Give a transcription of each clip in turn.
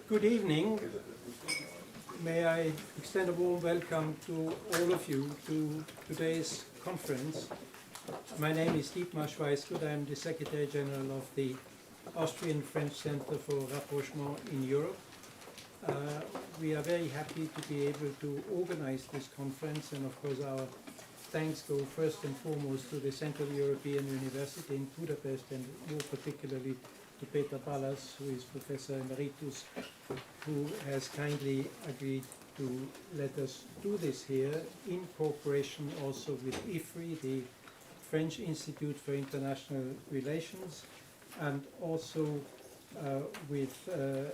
Good evening. May I extend a warm welcome to all of you to today's conference. My name is Dietmar Schweisgut. I am the Secretary General of the Austrian-French Center for Rapprochement in Europe. We are very happy to be able to organize this conference, and of course our thanks go first and foremost to the Central European University in Budapest, and more particularly to Peter Ballas, who is Professor Emeritus, who has kindly agreed to let us do this here in cooperation also with IFRI, the French Institute for International Relations, and also with a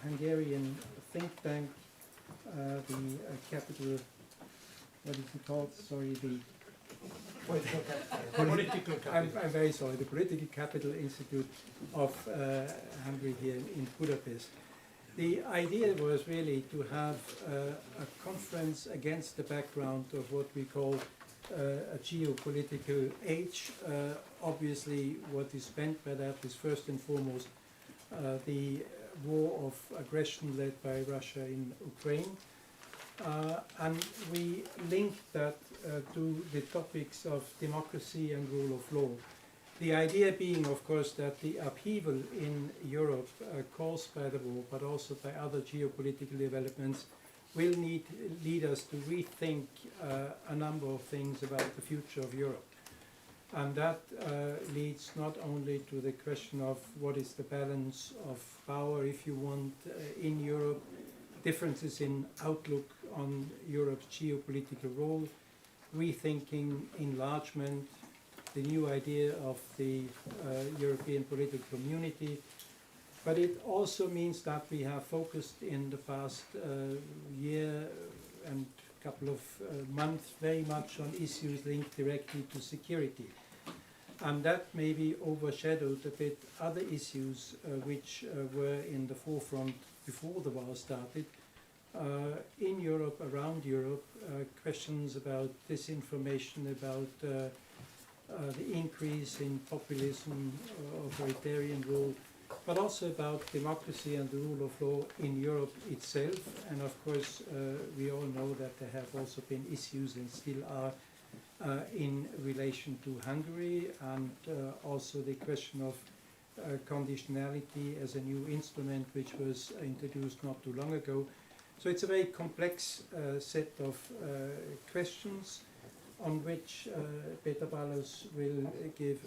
Hungarian think tank, the capital, what is it called? Sorry, the Political capital. I'm very sorry, the Political Capital Institute of Hungary here in Budapest. The idea was really to have a conference against the background of what we call a geopolitical age. Obviously, what is meant by that is first and foremost the war of aggression led by Russia in Ukraine. And we link that to the topics of democracy and rule of law. The idea being, of course, that the upheaval in Europe caused by the war, but also by other geopolitical developments, will lead us to rethink a number of things about the future of Europe. And that leads not only to the question of what is the balance of power, if you want, in Europe, differences in outlook on Europe's geopolitical role, rethinking enlargement, the new idea of the European political community. But it also means that we have focused in the past year and couple of months very much on issues linked directly to security. And that maybe overshadowed a bit other issues which were in the forefront before the war started. In Europe, around Europe, questions about disinformation, about the increase in populism, authoritarian rule, but also about democracy and the rule of law in Europe itself. And of course, we all know that there have also been issues and still are in relation to Hungary, and also the question of conditionality as a new instrument which was introduced not too long ago. So it's a very complex set of questions on which Peter Ballas will give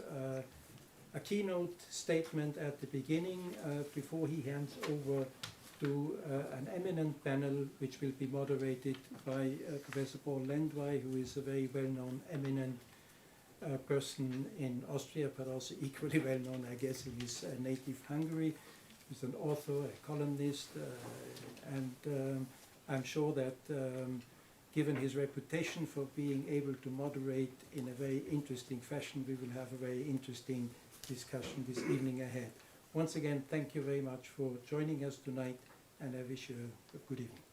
a keynote statement at the beginning before he hands over to an eminent panel which will be moderated by Professor Paul Lendwey, who is a very well-known, eminent person in Austria, but also equally well-known, I guess, in his native Hungary. He's an author, a columnist, and I'm sure that given his reputation for being able to moderate in a very interesting fashion, we will have a very interesting discussion this evening ahead. Once again, thank you very much for joining us tonight, and I wish you a good evening.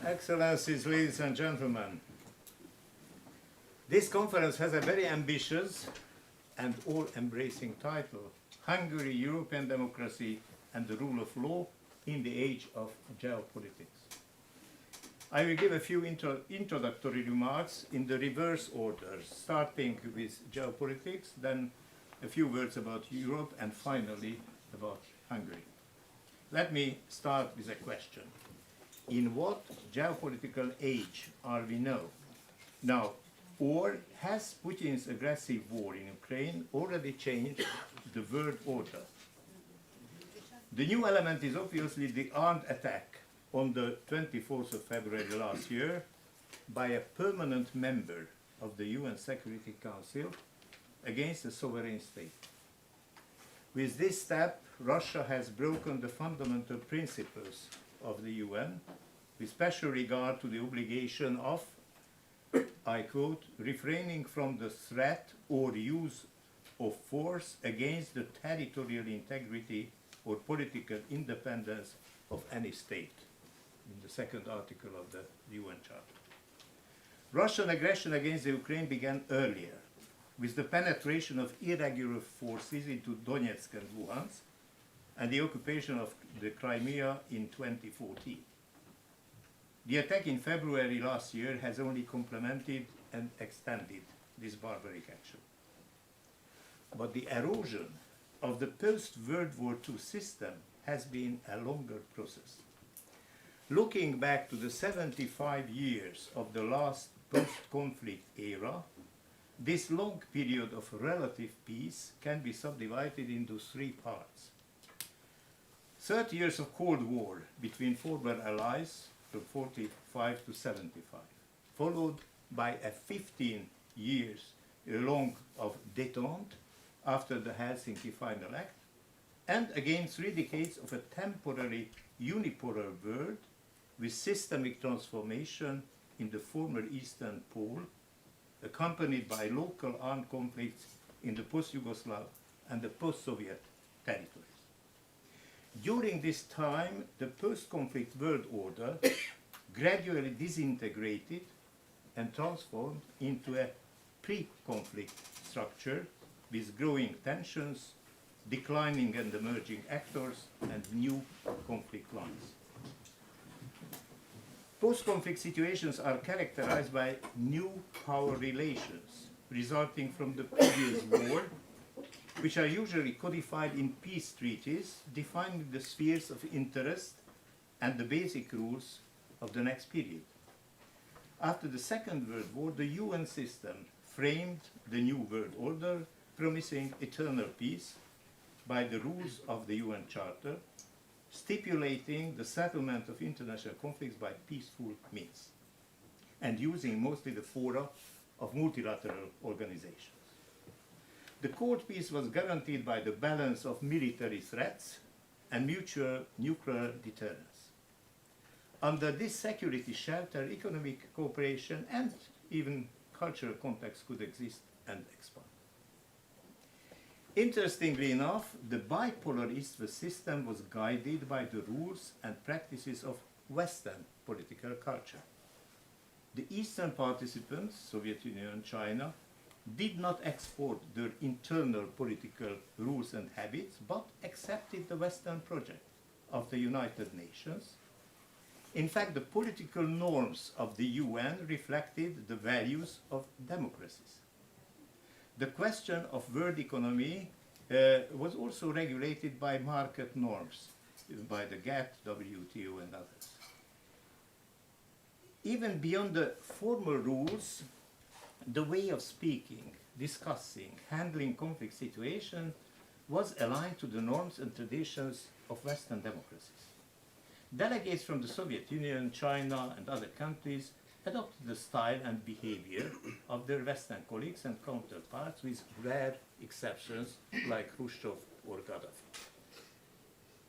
Excellencies, ladies and gentlemen, this conference has a very ambitious and all-embracing title: Hungary, European Democracy and the Rule of Law in the Age of Geopolitics. I will give a few introductory remarks in the reverse order, starting with geopolitics, then a few words about Europe, and finally about Hungary. Let me start with a question. In what geopolitical age are we now? Or has Putin's aggressive war in Ukraine already changed the world order? The new element is obviously the armed attack on the 24th of February last year by a permanent member of the UN Security Council against a sovereign state. With this step, Russia has broken the fundamental principles of the UN, with special regard to the obligation of, I quote, refraining from the threat or use of force against the territorial integrity or political independence of any state, in the second article of the UN Charter. Russian aggression against the Ukraine began earlier, with the penetration of irregular forces into Donetsk and Luhansk, and the occupation of the Crimea in 2014. The attack in February last year has only complemented and extended this barbaric action. But the erosion of the post-World War II system has been a longer process. Looking back to the 75 years of the last post-conflict era, this long period of relative peace can be subdivided into three parts. 30 years of Cold War between former allies from 45 to 75, followed by a 15 years long of détente after the Helsinki Final Act, and again 3 decades of a temporary unipolar world with systemic transformation in the former Eastern Pole, accompanied by local armed conflicts in the post-Yugoslav and the post-Soviet territories. During this time, the post-conflict world order gradually disintegrated and transformed into a pre-conflict structure with growing tensions, declining and emerging actors, and new conflict lines. Post-conflict situations are characterized by new power relations resulting from the previous war, which are usually codified in peace treaties, defining the spheres of interest and the basic rules of the next period. After the Second World War, the UN system framed the new world order, promising eternal peace by the rules of the UN Charter, stipulating the settlement of international conflicts by peaceful means, and using mostly the fora of multilateral organizations. The cold peace was guaranteed by the balance of military threats and mutual nuclear deterrence. Under this security shelter, economic cooperation and even cultural contacts could exist and expand. Interestingly enough, the bipolar East-West system was guided by the rules and practices of Western political culture. The Eastern participants, Soviet Union and China, did not export their internal political rules and habits, but accepted the Western project of the United Nations. In fact, the political norms of the UN reflected the values of democracies. The question of world economy was also regulated by market norms, by the GATT, WTO, and others. Even beyond the formal rules, the way of speaking, discussing, handling conflict situations was aligned to the norms and traditions of Western democracies. Delegates from the Soviet Union, China, and other countries adopted the style and behavior of their Western colleagues and counterparts, with rare exceptions like Khrushchev or Gaddafi.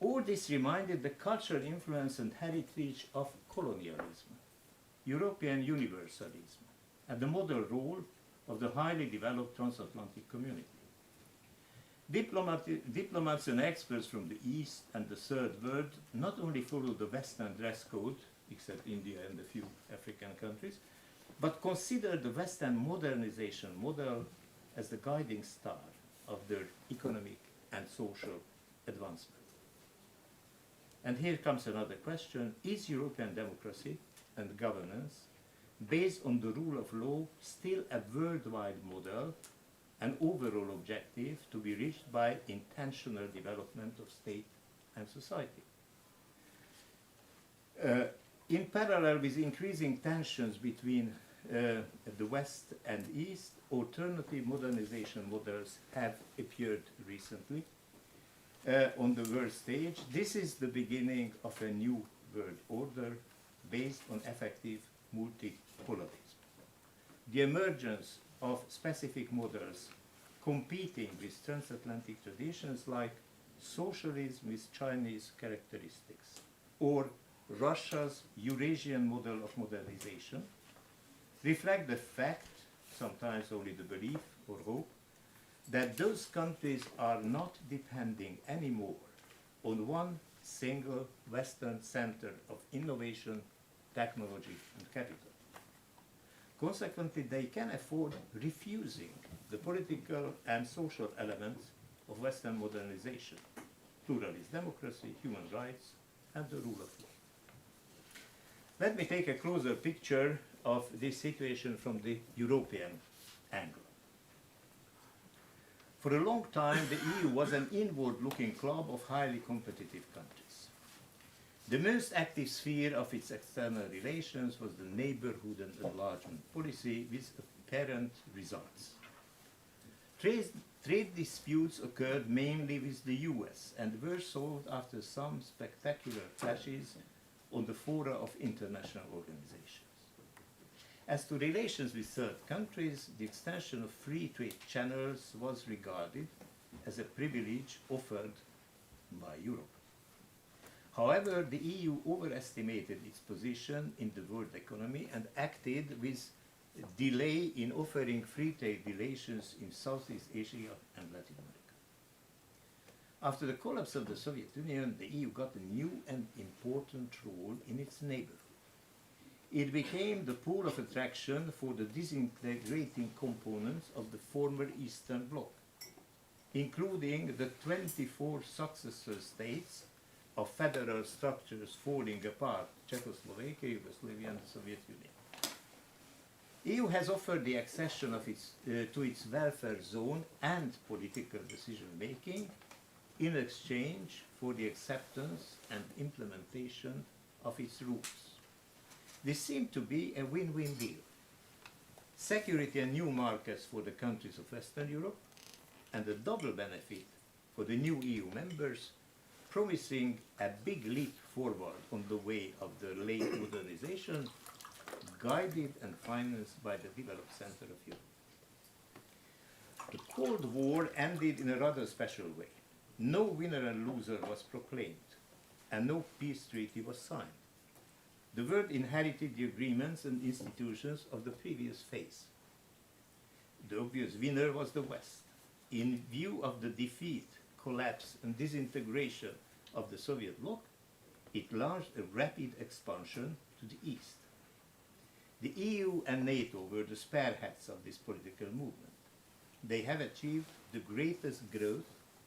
All this reminded the cultural influence and heritage of colonialism, European universalism, and the model role of the highly developed transatlantic community. Diplomats and experts from the East and the Third World not only followed the Western dress code, except India and a few African countries, but considered the Western modernization model as the guiding star of their economic and social advancement. And here comes another question: is European democracy and governance based on the rule of law still a worldwide model, an overall objective to be reached by intentional development of state and society? In parallel with increasing tensions between the West and East, alternative modernization models have appeared recently on the world stage. This is the beginning of a new world order based on effective multipolarism. The emergence of specific models competing with transatlantic traditions like socialism with Chinese characteristics, or Russia's Eurasian model of modernization, reflect the fact, sometimes only the belief or hope, that those countries are not depending anymore on one single Western center of innovation, technology, and capital. Consequently, they can afford refusing the political and social elements of Western modernization, pluralist democracy, human rights, and the rule of law. Let me take a closer picture of this situation from the European angle. For a long time, the EU was an inward-looking club of highly competitive countries. The most active sphere of its external relations was the neighborhood and enlargement policy, with apparent results. Trade disputes occurred mainly with the US and were solved after some spectacular clashes on the fora of international organizations. As to relations with third countries, the extension of free trade channels was regarded as a privilege offered by Europe. However, the EU overestimated its position in the world economy and acted with delay in offering free trade relations in Southeast Asia and Latin America. After the collapse of the Soviet Union, the EU got a new and important role in its neighborhood. It became the pole of attraction for the disintegrating components of the former Eastern Bloc, including the 24 successor states of federal structures falling apart, Czechoslovakia, Yugoslavia, and the Soviet Union. EU has offered the accession of to its welfare zone and political decision-making in exchange for the acceptance and implementation of its rules. This seemed to be a win-win deal. Security and new markets for the countries of Western Europe, and a double benefit for the new EU members, promising a big leap forward on the way of the late modernization, guided and financed by the developed center of Europe. The Cold War ended in a rather special way. No winner and loser was proclaimed, and no peace treaty was signed. The world inherited the agreements and institutions of the previous phase. The obvious winner was the West. In view of the defeat, collapse, and disintegration of the Soviet bloc, it launched a rapid expansion to the East. The EU and NATO were the spearheads of this political movement. They have achieved the greatest growth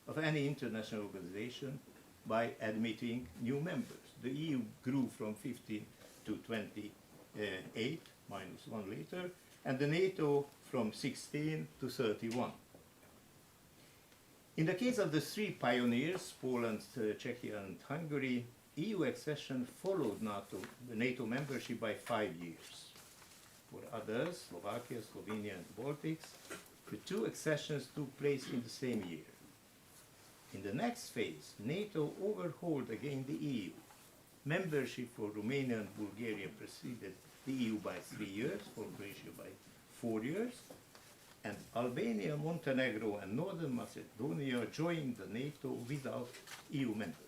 of any international organization by admitting new members. The EU grew from 15 to 28, minus one later, and the NATO from 16 to 31. In the case of the three pioneers, Poland, Czechia, and Hungary, EU accession followed NATO membership by 5 years. For others, Slovakia, Slovenia, and the Baltics, the two accessions took place in the same year. In the next phase, NATO overhauled again the EU. Membership for Romania and Bulgaria preceded the EU by 3 years, for Croatia by 4 years, and Albania, Montenegro, and Northern Macedonia joined the NATO without EU membership.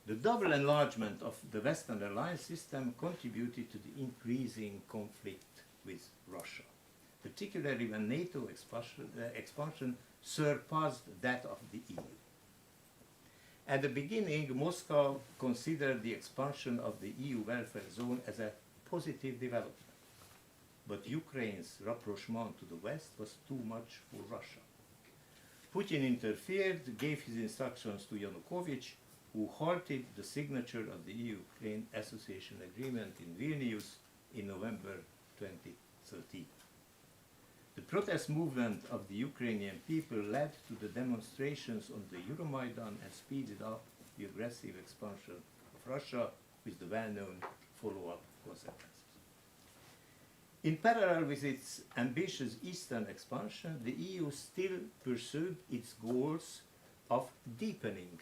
The double enlargement of the Western alliance system contributed to the increasing conflict with Russia, particularly when NATO expansion surpassed that of the EU. At the beginning, Moscow considered the expansion of the EU welfare zone as a positive development. But Ukraine's rapprochement to the West was too much for Russia. Putin interfered, gave his instructions to Yanukovych, who halted the signature of the EU-Ukraine Association Agreement in Vilnius in November 2013. The protest movement of the Ukrainian people led to the demonstrations on the Euromaidan and speeded up the aggressive expansion of Russia with the well-known follow-up consequences. In parallel with its ambitious eastern expansion, the EU still pursued its goals of deepening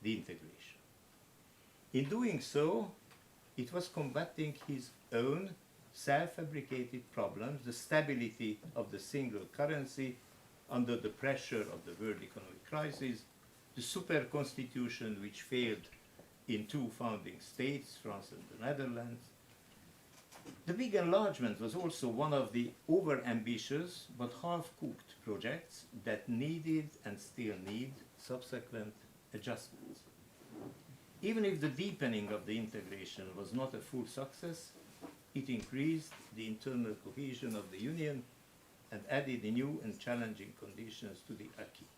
the integration. In doing so, it was combating its own self-fabricated problems, the stability of the single currency under the pressure of the world economic crisis, the super constitution which failed in two founding states, France and the Netherlands. The big enlargement was also one of the over-ambitious but half-cooked projects that needed and still need subsequent adjustments. Even if the deepening of the integration was not a full success, It increased the internal cohesion of the Union and added new and challenging conditions to the acquis.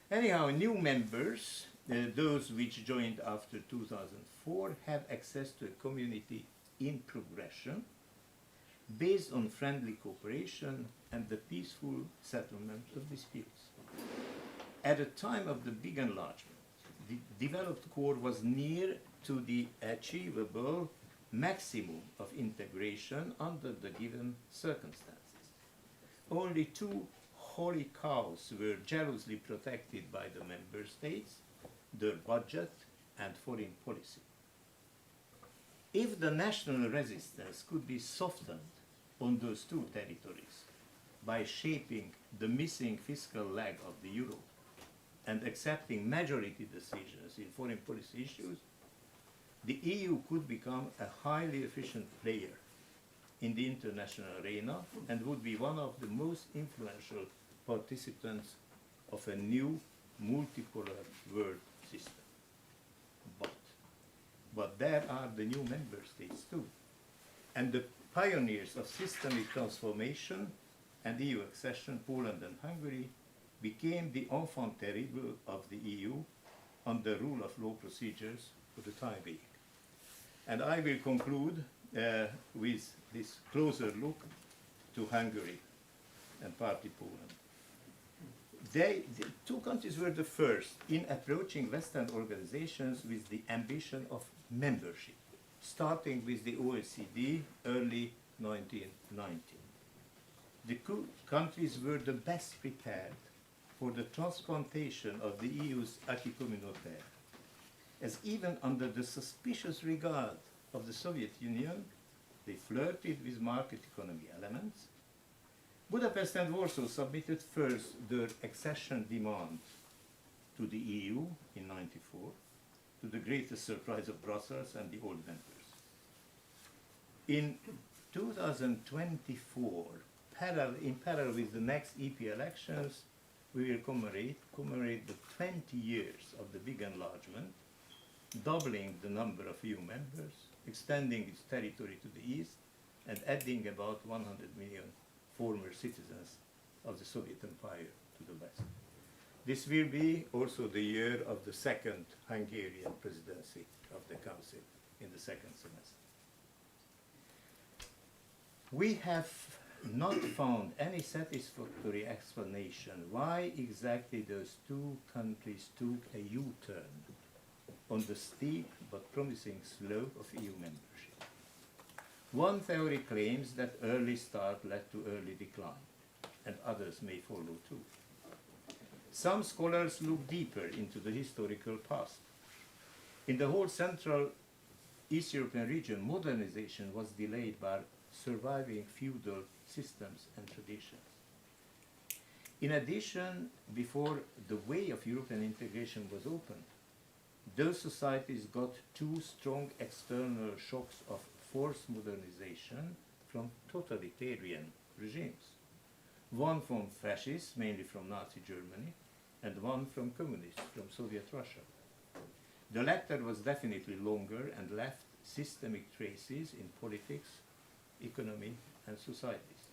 Anyhow, new members, those which joined after 2004, have access to a community in progression based on friendly cooperation and the peaceful settlement of disputes. At the time of the big enlargement, the developed core was near to the achievable maximum of integration under the given circumstances. Only two holy cows were jealously protected by the member states, their budget and foreign policy. If the national resistance could be softened on those two territories by shaping the missing fiscal leg of the euro and accepting majority decisions in foreign policy issues, the EU could become a highly efficient player in the international arena and would be one of the most influential participants of a new multipolar world system. But there are the new member states too. And the pioneers of systemic transformation and EU accession, Poland and Hungary, became the enfant terrible of the EU on the rule of law procedures for the time being. And I will conclude with this closer look to Hungary and partly Poland. The two countries were the first in approaching Western organizations with the ambition of membership, starting with the OECD early 1990. The two countries were the best prepared for the transplantation of the EU's acquis communautaire, as even under the suspicious regard of the Soviet Union, they flirted with market economy elements. Budapest and Warsaw submitted first their accession demand to the EU in '94, to the greatest surprise of Brussels and the old members. In 2024, in parallel with the next EP elections, we will commemorate the 20 years of the big enlargement, doubling the number of EU members, extending its territory to the east, and adding about 100 million former citizens of the Soviet Empire to the west. This will be also the year of the second Hungarian presidency of the Council in the second semester. We have not found any satisfactory explanation why exactly those two countries took a U-turn on the steep but promising slope of EU membership. One theory claims that early start led to early decline, and others may follow too. Some scholars look deeper into the historical past. In the whole Central East European region, modernization was delayed by surviving feudal systems and traditions. In addition, before the way of European integration was opened, those societies got two strong external shocks of forced modernization from totalitarian regimes. One from fascists, mainly from Nazi Germany, and one from communists, from Soviet Russia. The latter was definitely longer and left systemic traces in politics, economy, and societies.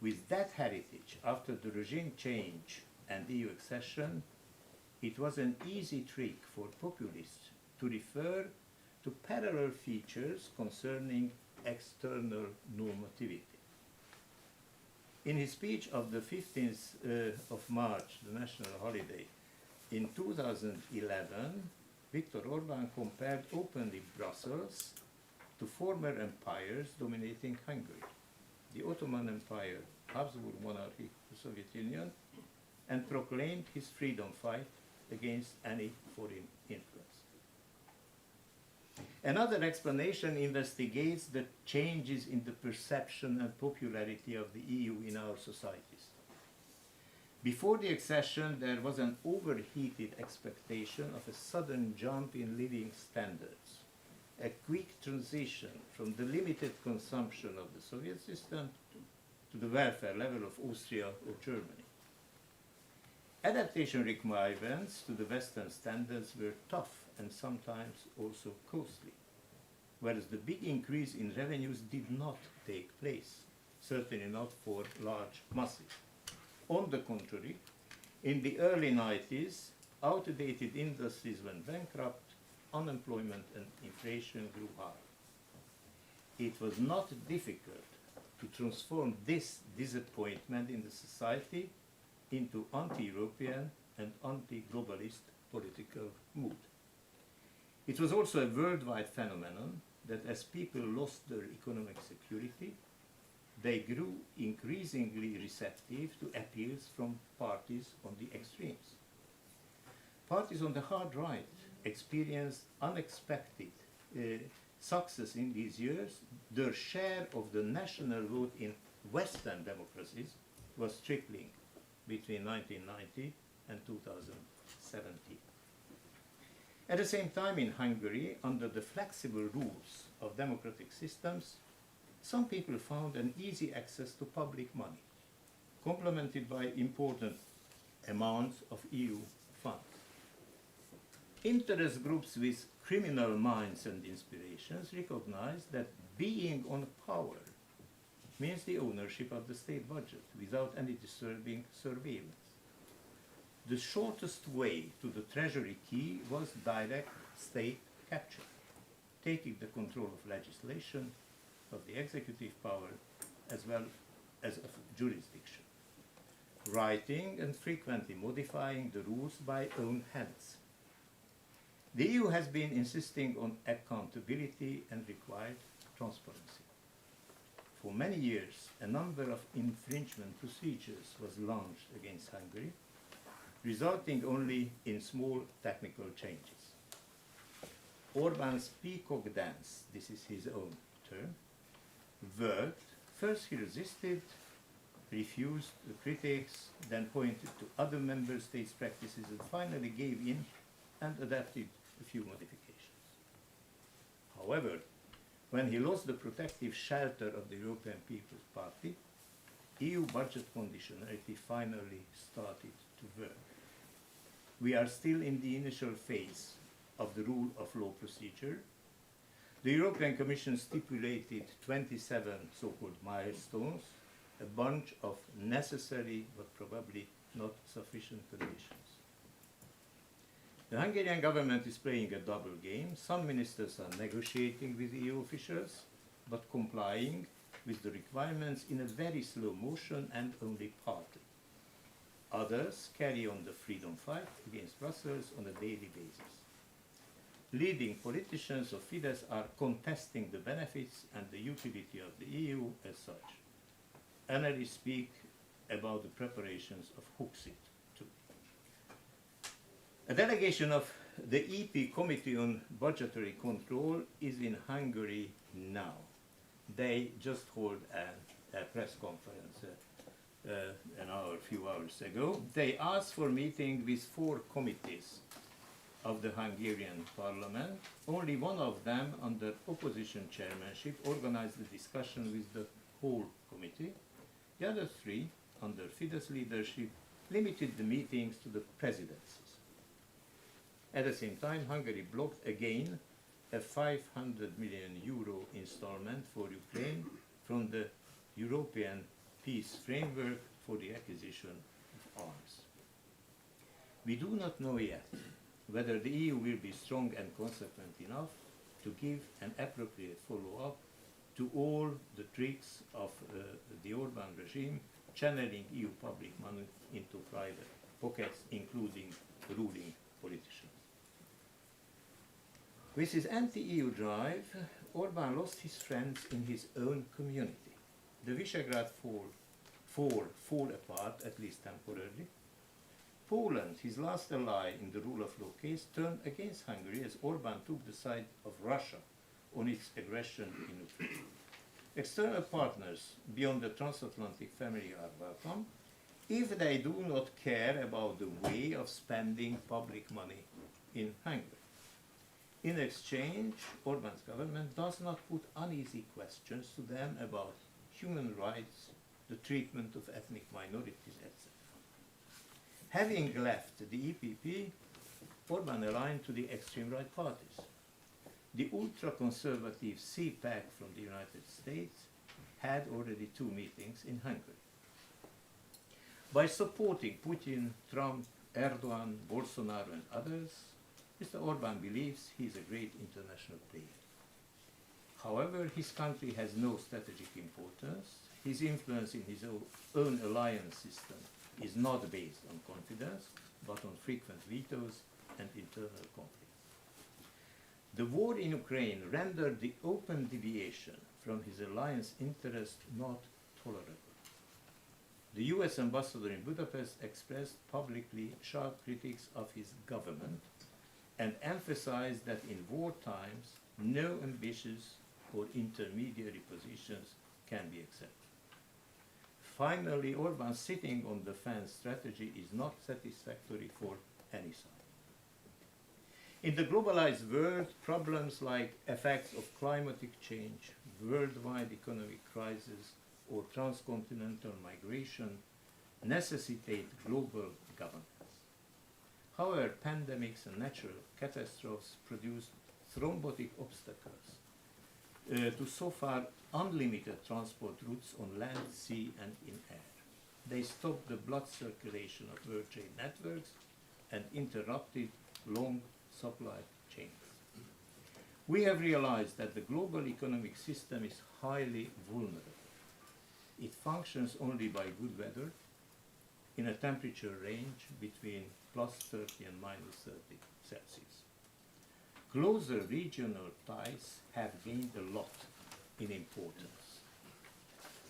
With that heritage, after the regime change and EU accession, it was an easy trick for populists to refer to parallel features concerning external normativity. In his speech of the 15th of March, the national holiday, in 2011, Viktor Orbán compared openly Brussels to former empires dominating Hungary, the Ottoman Empire, Habsburg monarchy, the Soviet Union, and proclaimed his freedom fight against any foreign influence. Another explanation investigates the changes in the perception and popularity of the EU in our societies. Before the accession, there was an overheated expectation of a sudden jump in living standards, a quick transition from the limited consumption of the Soviet system to the welfare level of Austria or Germany. Adaptation requirements to the Western standards were tough and sometimes also costly. whereas the big increase in revenues did not take place, certainly not for large masses. On the contrary, in the early 90s, outdated industries went bankrupt, unemployment and inflation grew high. It was not difficult to transform this disappointment in the society into anti-European and anti-globalist political mood. It was also a worldwide phenomenon that as people lost their economic security, they grew increasingly receptive to appeals from parties on the extremes. Parties on the hard right experienced unexpected success in these years. Their share of the national vote in Western democracies was tripling between 1990 and 2017. At the same time, in Hungary, under the flexible rules of democratic systems, some people found an easy access to public money, complemented by important amounts of EU funds. Interest groups with criminal minds and inspirations recognize that being on power means the ownership of the state budget without any disturbing surveillance. The shortest way to the treasury key was direct state capture, taking the control of legislation, of the executive power, as well as of jurisdiction, writing and frequently modifying the rules by own hands. The EU has been insisting on accountability and required transparency. For many years, a number of infringement procedures was launched against Hungary, resulting only in small technical changes. Orbán's peacock dance, this is his own term, worked. First he resisted, refused the critics, then pointed to other member states' practices and finally gave in and adapted a few modifications. However, when he lost the protective shelter of the European People's Party, EU budget conditionality finally started to work. We are still in the initial phase of the rule of law procedure. The European Commission stipulated 27 so-called milestones, a bunch of necessary but probably not sufficient conditions. The Hungarian government is playing a double game. Some ministers are negotiating with EU officials, but complying with the requirements in a very slow motion and only partly. Others carry on the freedom fight against Brussels on a daily basis. Leading politicians of Fidesz are contesting the benefits and the utility of the EU as such. Analysts speak about the preparations of Huxit too. A delegation of the EP Committee on Budgetary Control is in Hungary now. They just hold a press conference a few hours ago. They asked for meeting with 4 committees of the Hungarian parliament. Only one of them, under opposition chairmanship, organized the discussion with the whole committee. The other 3, under Fidesz leadership, limited the meetings to the presidencies. At the same time, Hungary blocked again a 500 million euro installment for Ukraine from the European Peace Framework for the acquisition of arms. We do not know yet whether the EU will be strong and consequent enough to give an appropriate follow-up to all the tricks of the Orbán regime, channeling EU public money into private pockets, including ruling politicians. With his anti-EU drive, Orbán lost his friends in his own community. The Visegrad Four fall apart, at least temporarily. Poland, his last ally in the rule of law case, turned against Hungary as Orbán took the side of Russia on its aggression in Ukraine. External partners beyond the transatlantic family are welcome if they do not care about the way of spending public money in Hungary. In exchange, Orbán's government does not put uneasy questions to them about human rights, the treatment of ethnic minorities, etc. Having left the EPP, Orbán aligned to the extreme right parties. the ultra-conservative CPAC from the United States had already 2 meetings in Hungary. By supporting Putin, Trump, Erdogan, Bolsonaro and others, Mr. Orbán believes he is a great international player. However, his country has no strategic importance. His influence in his own alliance system is not based on confidence, but on frequent vetoes and internal conflicts. The war in Ukraine rendered the open deviation from his alliance interest not tolerable. The US ambassador in Budapest expressed publicly sharp critiques of his government and emphasized that in war times, no ambitious or intermediary positions can be accepted. Finally, Orbán's sitting on the fence strategy is not satisfactory for any side. In the globalized world, problems like effects of climatic change, worldwide economic crisis, or transcontinental migration necessitate global governance. However, pandemics and natural catastrophes produce thrombotic obstacles to so far unlimited transport routes on land, sea, and in air. They stop the blood circulation of world trade networks and interrupted long supply chains. We have realized that the global economic system is highly vulnerable. It functions only by good weather in a temperature range between +30 and -30 Celsius. Closer regional ties have gained a lot in importance.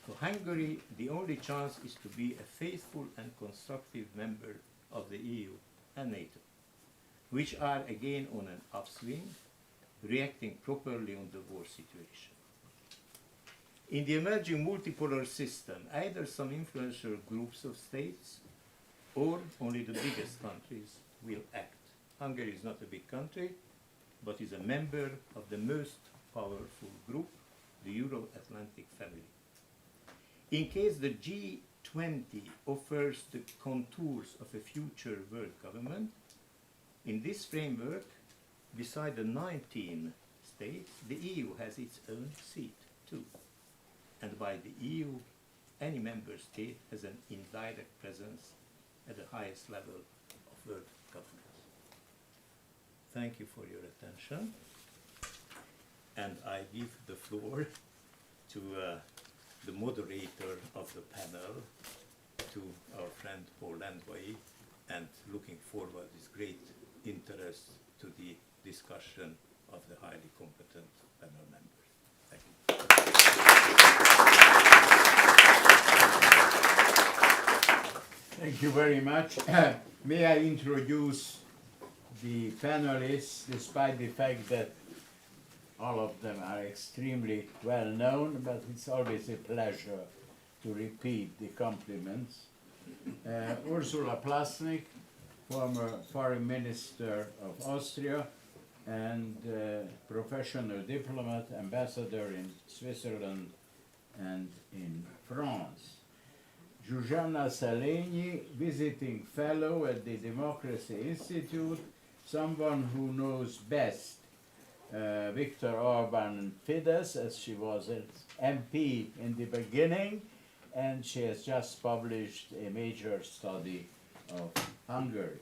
For Hungary, the only chance is to be a faithful and constructive member of the EU and NATO, which are again on an upswing, reacting properly on the war situation. In the emerging multipolar system, either some influential groups of states or only the biggest countries will act. Hungary is not a big country, but is a member of the most powerful group, the Euro-Atlantic family. In case the G20 offers the contours of a future world government, in this framework, beside the 19 states, the EU has its own seat too. And by the EU, any member state has an indirect presence at the highest level of world governance. Thank you for your attention. And I give the floor to the moderator of the panel, to our friend Paul Landvai, and looking forward with great interest to the discussion of the highly competent panel members. Thank you. Thank you very much. May I introduce the panelists, despite the fact that all of them are extremely well known, but it's always a pleasure to repeat the compliments. Ursula Plasnik, former foreign minister of Austria and professional diplomat, ambassador in Switzerland and in France. Zsuzsanna Szelenyi, visiting fellow at the Democracy Institute, someone who knows best Viktor Orbán and Fidesz, as she was an MP in the beginning, and she has just published a major study of Hungary.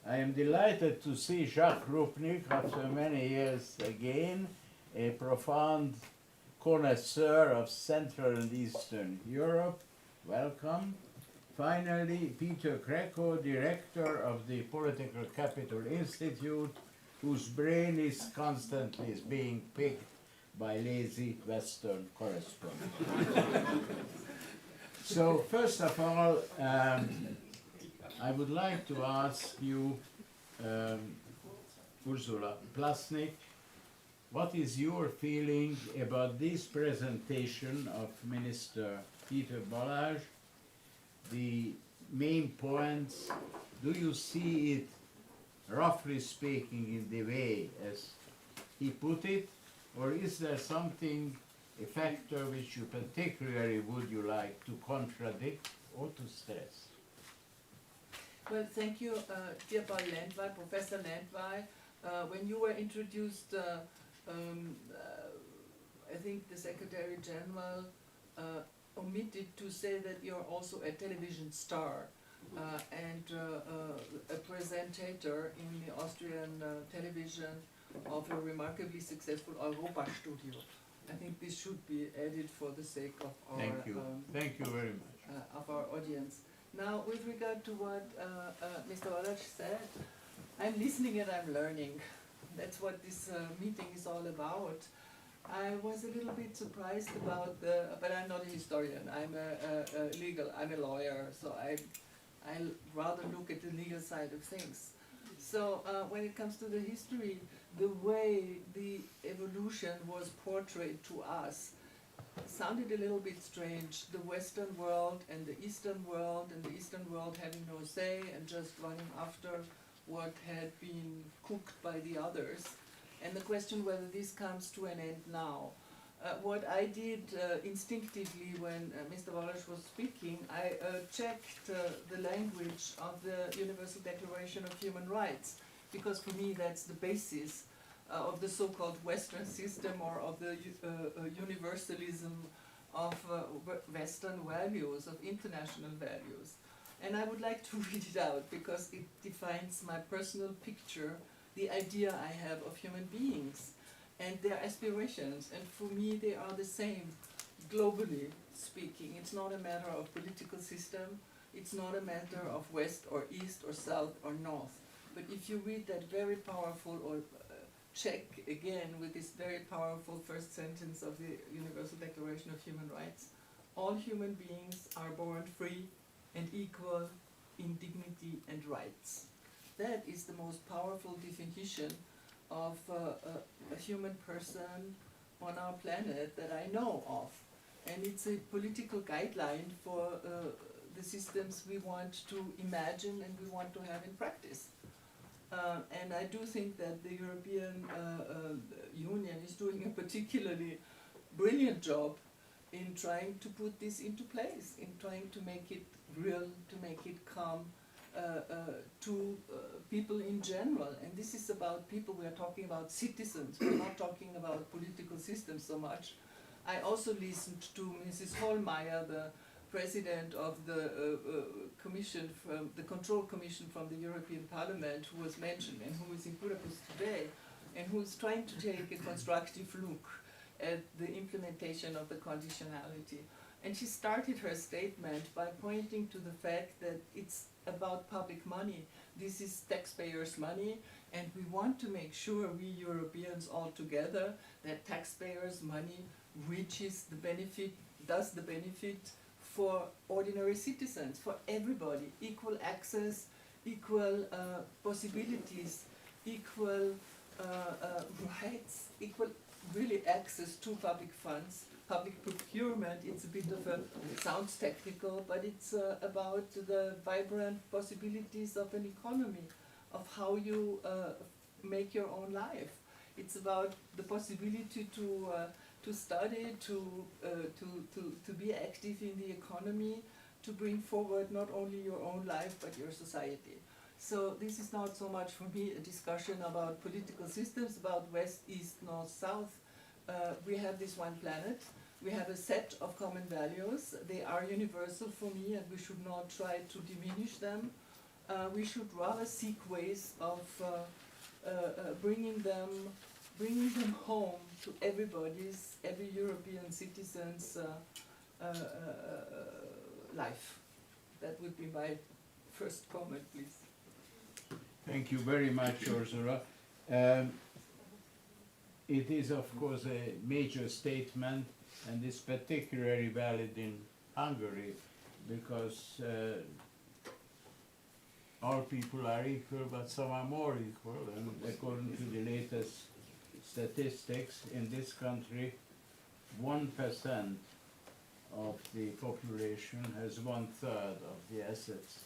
I am delighted to see Jacques Rupnik after many years again, a profound connoisseur of Central and Eastern Europe. Welcome. Finally, Peter Greco, director of the Political Capital Institute, whose brain is constantly being picked by lazy Western correspondents. So first of all, I would like to ask you, Ursula Plasnik, what is your feeling about this presentation of Minister Peter Balázs? The main points, do you see it, roughly speaking, in the way as he put it, or is there something, a factor which you particularly would you like to contradict or to stress? Well, thank you, dear Paul Landvai, Professor Landvai. When you were introduced I think the Secretary General omitted to say that you're also a television star and a presenter in the Austrian television of a remarkably successful Europa studio. I think this should be added for the sake of our Thank you very much. of our audience. Now, with regard to what Mr. Wallach said, I'm listening and I'm learning. That's what this meeting is all about. I was a little bit surprised about but I'm not a historian. I'm I'm a lawyer, so I rather look at the legal side of things. So when it comes to the history, the way the evolution was portrayed to us sounded a little bit strange. The Western world and the Eastern world, and the Eastern world having no say and just running after what had been cooked by the others. And the question whether this comes to an end now. What I did instinctively when Mr. Wallach was speaking, I checked the language of the Universal Declaration of Human Rights, because for me that's the basis of the so-called Western system, or of the universalism of Western values, of international values. And I would like to read it out because it defines my personal picture, the idea I have of human beings and their aspirations. And for me, they are the same, globally speaking. It's not a matter of political system. It's not a matter of West or East or South or North. But if you read that very powerful, or check again with this very powerful first sentence of the Universal Declaration of Human Rights, all human beings are born free and equal in dignity and rights. That is the most powerful definition of a human person on our planet that I know of. And it's a political guideline for the systems we want to imagine and we want to have in practice. And I do think that the European Union is doing a particularly brilliant job in trying to put this into place, in trying to make it real, to make it come to people in general. And this is about people, we are talking about citizens, we're not talking about political systems so much. I also listened to Mrs. Hohlmeier, the president of the commission, from the control commission from the European Parliament, who was mentioned and who is in Budapest today, and who is trying to take a constructive look at the implementation of the conditionality. And she started her statement by pointing to the fact that it's about public money. This is taxpayers' money, and we want to make sure, we Europeans all together, that taxpayers' money reaches the benefit, does the benefit for ordinary citizens, for everybody, equal access, equal possibilities, equal rights, equal really access to public funds, public procurement. It's a bit of a, sounds technical, but it's about the vibrant possibilities of an economy, of how you make your own life. It's about the possibility to study, to be active in the economy, to bring forward not only your own life but your society. So this is not so much for me a discussion about political systems, about West, East, North, South. We have this one planet. We have a set of common values. They are universal for me, and we should not try to diminish them. We should rather seek ways of bringing them home to every European citizen's life. That would be my first comment, please. Thank you very much, Ursula. It is, of course, a major statement, and it's particularly valid in Hungary, because all people are equal, but some are more equal, and according to the latest statistics in this country, 1% of the population has 1/3 of the assets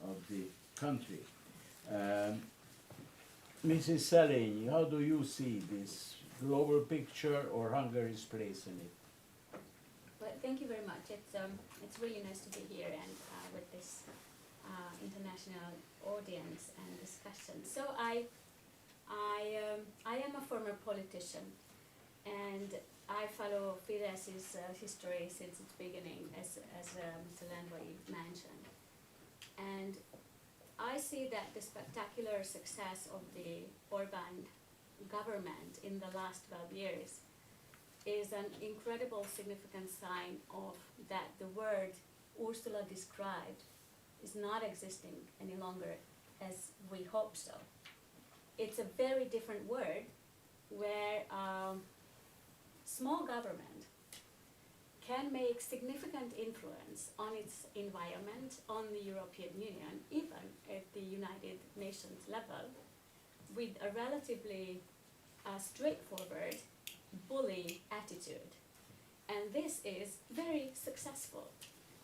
of the country. Mrs. Szelényi, how do you see this global picture or Hungary's place in it? Well, thank you very much. It's really nice to be here and with this international audience and discussion. So I am a former politician And I follow Fidesz's history since its beginning, as Mr. Landry mentioned. And I see that the spectacular success of the Orban government in the last 12 years is an incredible significant sign of that the word Ursula described is not existing any longer as we hope so. It's a very different word where small government can make significant influence on its environment, on the European Union, even at the United Nations level, with a relatively straightforward bully attitude. And this is very successful.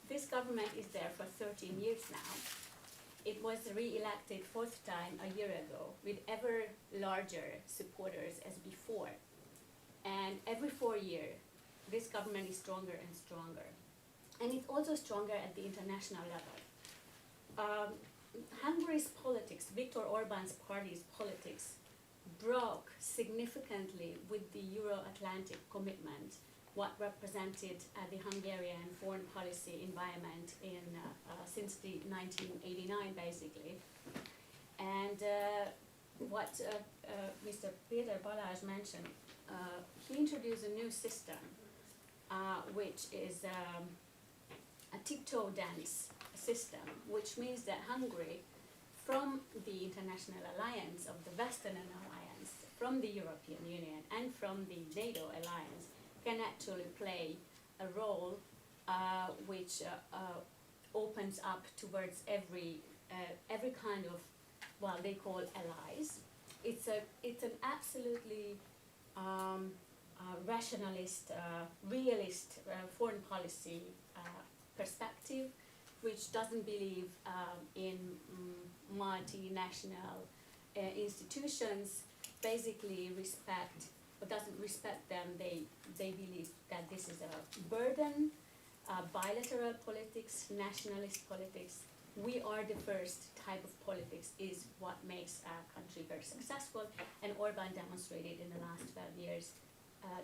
This government is there for 13 years now. It was re-elected 4th time a year ago with ever larger supporters as before. And every 4 years, this government is stronger and stronger. And it's also stronger at the international level. Hungary's politics, Viktor Orban's party's politics, broke significantly with the Euro-Atlantic commitment, what represented the Hungarian foreign policy environment since the 1989, basically. And what Mr. Peter Balázs mentioned, he introduced a new system, which is a tiptoe dance system, which means that Hungary, from the international alliance of the Western Alliance, from the European Union, and from the NATO alliance, can actually play a role which opens up towards every kind of, well, they call allies. It's an absolutely rationalist, realist foreign policy perspective, which doesn't believe in multinational institutions, basically doesn't respect them. They believe that this is a burden, bilateral politics, nationalist politics. We are the first type of politics is what makes a country very successful, and Orban demonstrated in the last 12 years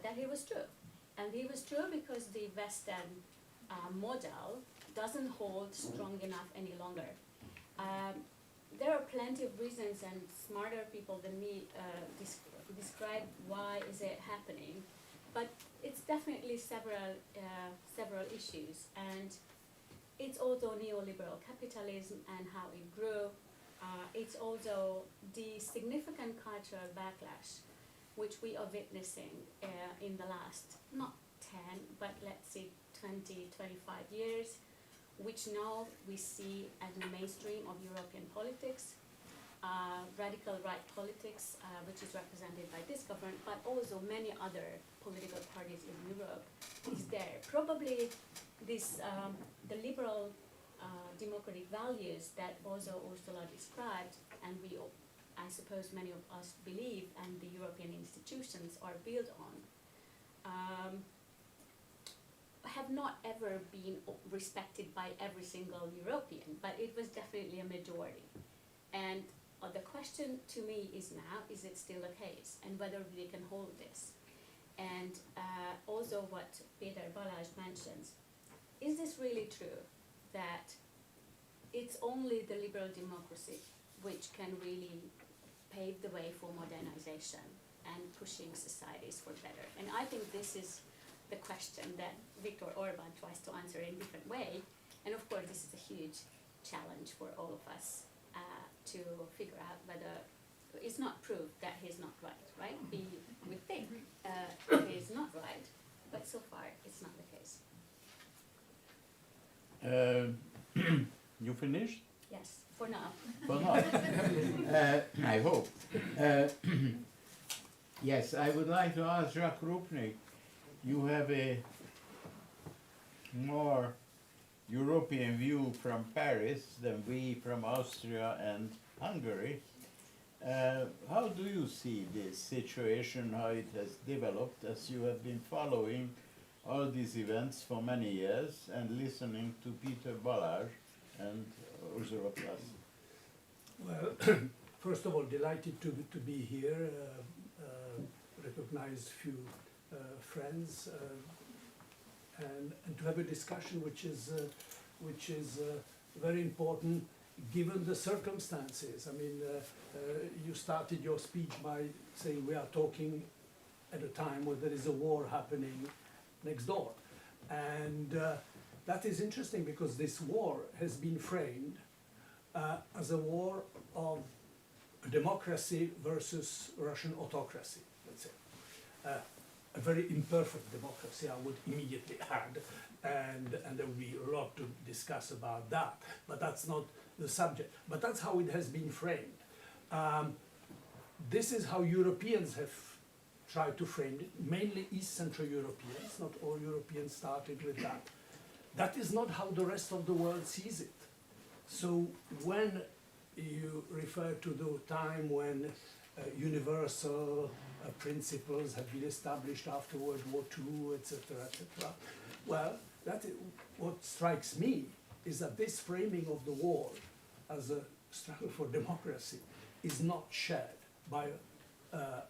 that he was true. And he was true because the Western model doesn't hold strong enough any longer. There are plenty of reasons, and smarter people than me describe why is it happening, but it's definitely several issues, and it's also neoliberal capitalism and how it grew. It's also the significant cultural backlash which we are witnessing in the last, not 10, but let's say 20, 25 years, which now we see as the mainstream of European politics, radical right politics, which is represented by this government, but also many other political parties in Europe is there. Probably this, the liberal democratic values that also Ursula described, and we, I suppose many of us believe, and the European institutions are built on, have not ever been respected by every single European, but it was definitely a majority. And the question to me is now, is it still the case, and whether we can hold this? And also what Peter Balázs mentions, is this really true that it's only the liberal democracy which can really pave the way for modernization and pushing societies for better? And I think this is the question that Viktor Orban tries to answer in a different way. And of course, this is a huge challenge for all of us to figure out whether it's not proved that he's not right, right? We think he's not right, but so far it's not the case. You finished? Yes, for now. For now. I hope. Yes, I would like to ask Jacques Rupnik, you have a more European view from Paris than we from Austria and Hungary. How do you see this situation, how it has developed, as you have been following all these events for many years and listening to Peter Balázs and Ursula Klass? Well, first of all, delighted to be here, recognize few friends, and to have a discussion which is very important given the circumstances. I mean, you started your speech by saying we are talking at a time where there is a war happening next door. And that is interesting because this war has been framed as a war of democracy versus Russian autocracy, let's say. A very imperfect democracy, I would immediately add, and there will be a lot to discuss about that, but that's not the subject. But that's how it has been framed. This is how Europeans have tried to frame it, mainly East Central Europeans, not all Europeans started with that. That is not how the rest of the world sees it. So when you refer to the time when universal principles have been established after World War II, etc., etc., well, what strikes me is that this framing of the war as a struggle for democracy is not shared by a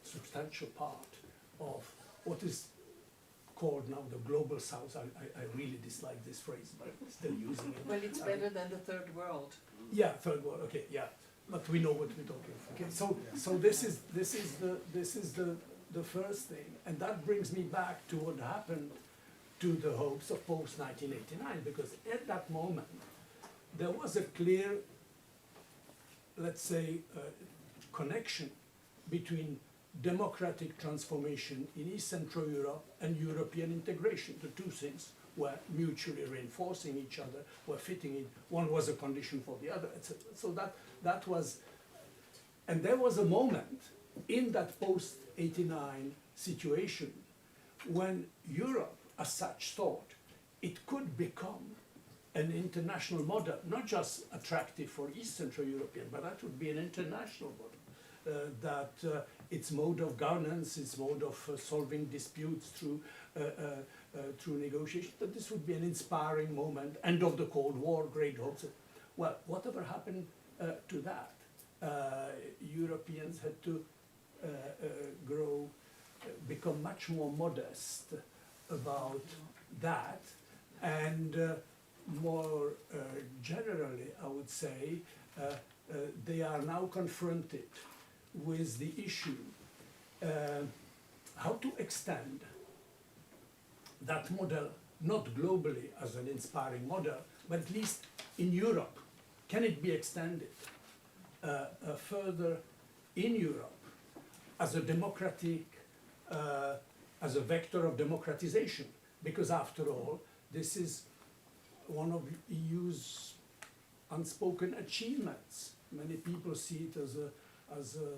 substantial part of what is called now the global south. I really dislike this phrase, but I'm still using it. Well, it's better than the third world. Yeah, third world. Okay, yeah, but we know what we're talking about. Okay, so this is the first thing, and that brings me back to what happened to the hopes of post 1989, because at that moment there was a clear, let's say, connection between democratic transformation in East Central Europe and European integration. The two things were mutually reinforcing each other, were fitting in. One was a condition for the other, etc. So that was, and there was a moment in that post-89 situation when Europe as such thought it could become an international model, not just attractive for East Central European, but that would be an international model. That its mode of governance, its mode of solving disputes through negotiation, that this would be an inspiring moment, end of the Cold War, great hopes. Well, whatever happened to that, Europeans had to become much more modest about that, and more generally, I would say, they are now confronted with the issue how to extend that model, not globally as an inspiring model, but at least in Europe. Can it be extended further in Europe as a democratic, as a vector of democratization? Because after all, this is one of EU's unspoken achievements. Many people see it as a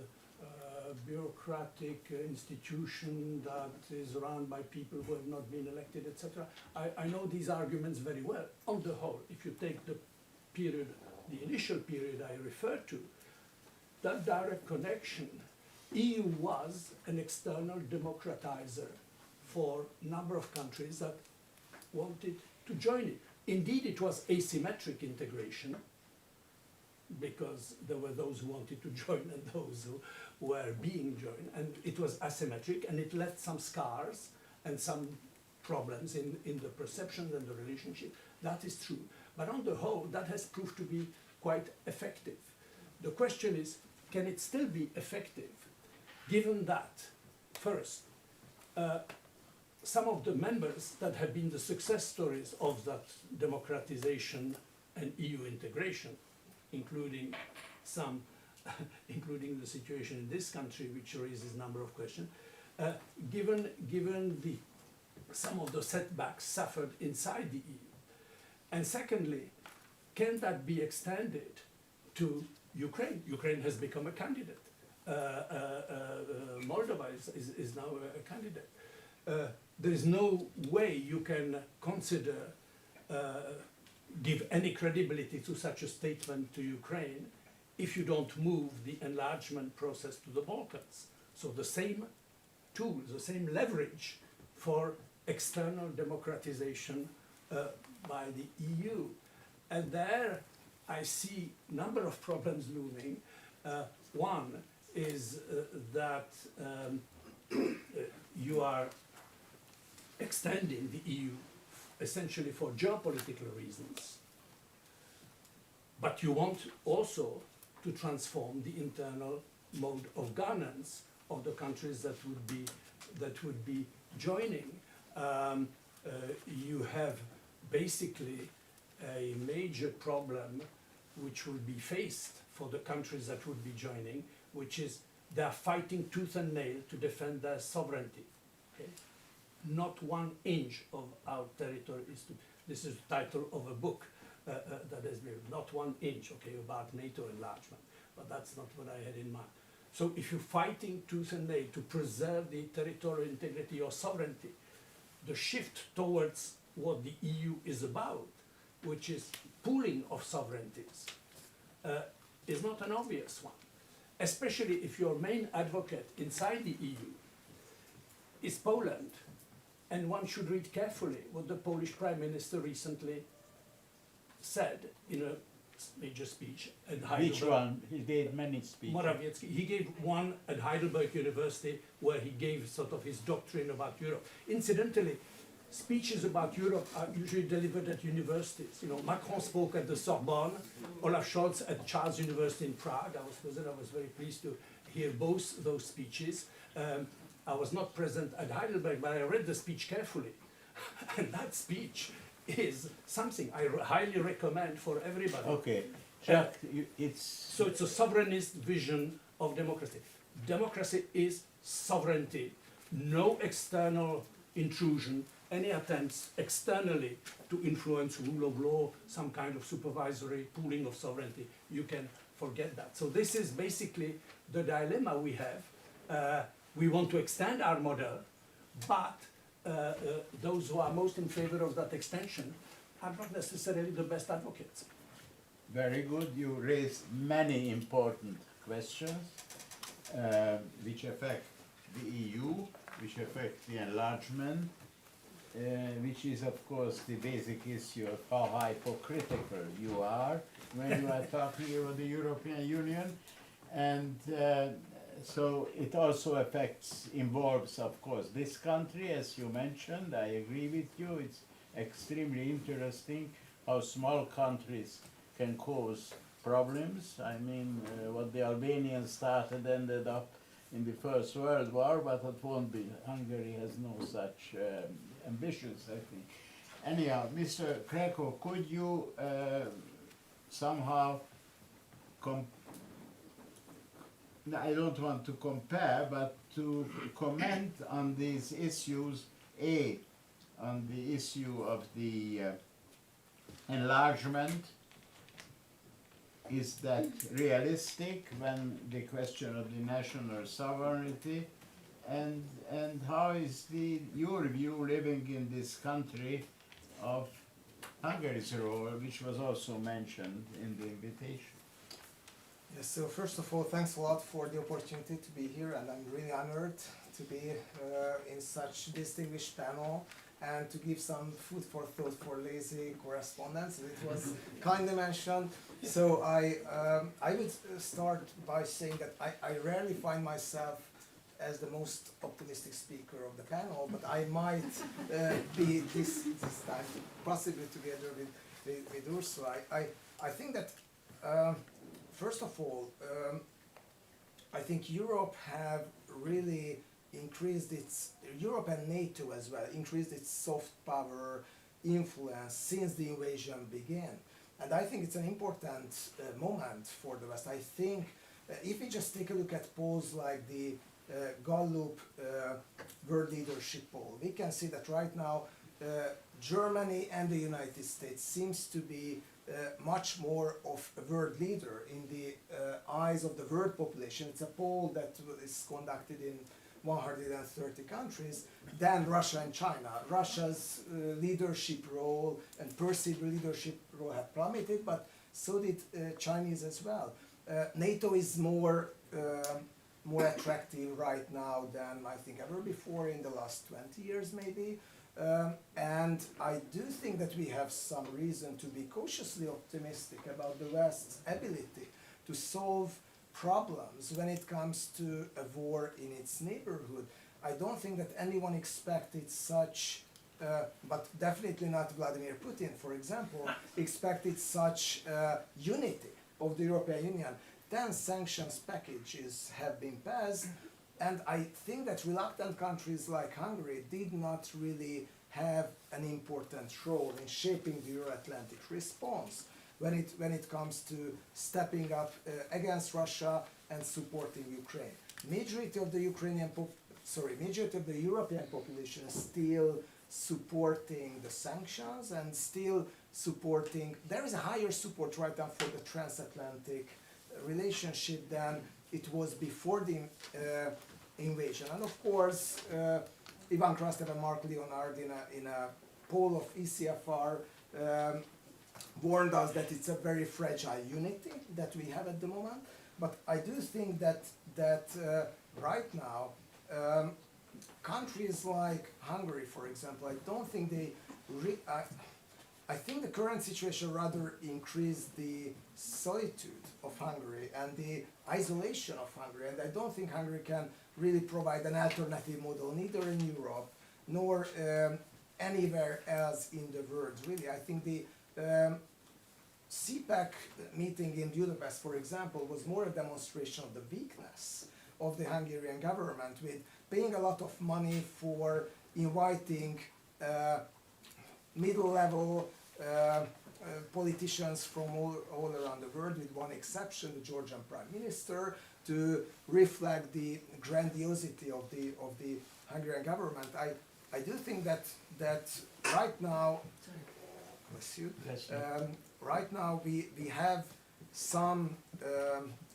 bureaucratic institution that is run by people who have not been elected, etc. I know these arguments very well. On the whole, if you take the period, the initial period I referred to, that direct connection, EU was an external democratizer for a number of countries that wanted to join it. Indeed, it was asymmetric integration, because there were those who wanted to join and those who were being joined, and it was asymmetric, and it left some scars and some problems in the perceptions and the relationship. That is true. But on the whole, that has proved to be quite effective. The question is, can it still be effective, given that, first, some of the members that have been the success stories of that democratization and EU integration, including some, including the situation in this country, which raises a number of questions, given some of the setbacks suffered inside the EU. And secondly, can that be extended to Ukraine? Ukraine has become a candidate. Moldova is now a candidate. There is no way you can consider give any credibility to such a statement to Ukraine if you don't move the enlargement process to the Balkans. So the same tool, the same leverage for external democratization by the EU. And there I see a number of problems looming. One is that you are extending the EU essentially for geopolitical reasons, but you want also to transform the internal mode of governance of the countries that would be joining. You have basically a major problem which will be faced for the countries that would be joining, which is they are fighting tooth and nail to defend their sovereignty. Okay? Not 1 inch of our territory is to, this is the title of a book that has been, not 1 inch, okay, about NATO enlargement, but that's not what I had in mind. So if you're fighting tooth and nail to preserve the territorial integrity or sovereignty, the shift towards what the EU is about, which is pooling of sovereignties, is not an obvious one, especially if your main advocate inside the EU is Poland. And one should read carefully what the Polish Prime Minister recently said in a major speech at Heidelberg. Which one? He gave many speeches. Morawiecki. He gave one at Heidelberg University where he gave sort of his doctrine about Europe. Incidentally, speeches about Europe are usually delivered at universities. You know, Macron spoke at the Sorbonne, Olaf Scholz at Charles University in Prague. I was present. I was very pleased to hear both those speeches. I was not present at Heidelberg, but I read the speech carefully. And that speech is something I highly recommend for everybody. Okay, Jacques, it's... So it's a sovereignist vision of democracy. Democracy is sovereignty, no external intrusion, any attempts externally to influence rule of law, some kind of supervisory pooling of sovereignty, you can forget that. So this is basically the dilemma we have. We want to extend our model, but those who are most in favor of that extension are not necessarily the best advocates. Very good. You raised many important questions which affect the EU, which affect the enlargement, which is of course the basic issue of how hypocritical you are when you are talking about the European Union. And so it also involves of course this country, as you mentioned. I agree with you. It's extremely interesting how small countries can cause problems. I mean, what the Albanians started ended up in the First World War, but it won't be. Hungary has no such ambitions, I think. Anyhow, Mr. Krakow, could you somehow I don't want to compare, but to comment on these issues, on the issue of the enlargement, is that realistic when the question of the national sovereignty, and how is your view living in this country of Hungary's role, which was also mentioned in the invitation? Yes, so first of all, thanks a lot for the opportunity to be here, and I'm really honored to be in such distinguished panel and to give some food for thought for lazy correspondence. It was kindly mentioned. So I would start by saying that I rarely find myself as the most optimistic speaker of the panel, but I might be this time, possibly together with Ursula. I think that first of all, I think Europe have really increased Europe and NATO as well, increased its soft power influence since the invasion began. And I think it's an important moment for the West. I think if we just take a look at polls like the Gallup World Leadership Poll, we can see that right now Germany and the United States seems to be much more of a world leader in the eyes of the world population. It's a poll that is conducted in 130 countries than Russia and China. Russia's leadership role and perceived leadership role have plummeted, but so did Chinese as well. NATO is more attractive right now than I think ever before in the last 20 years maybe. And I do think that we have some reason to be cautiously optimistic about the West's ability to solve problems when it comes to a war in its neighborhood. I don't think that anyone expected such, but definitely not Vladimir Putin, for example, expected such unity of the European Union. 10 sanctions packages have been passed, and I think that reluctant countries like Hungary did not really have an important role in shaping the Euro-Atlantic response when it comes to stepping up against Russia and supporting Ukraine. Majority of the majority of the European population is still supporting the sanctions and still supporting. There is a higher support right now for the transatlantic relationship than it was before the invasion. And of course, Ivan Krastev and Mark Leonard in a poll of ECFR warned us that it's a very fragile unity that we have at the moment. But I do think that right now, countries like Hungary, for example, I don't think they. I think the current situation rather increased the solitude of Hungary and the isolation of Hungary, and I don't think Hungary can really provide an alternative model, neither in Europe nor anywhere else in the world, really. I think the CPAC meeting in Budapest, for example, was more a demonstration of the weakness of the Hungarian government, with paying a lot of money for inviting middle-level politicians from all around the world, with one exception, the Georgian Prime Minister, to reflect the grandiosity of the Hungarian government. I do think that right now, bless you, right now we have some,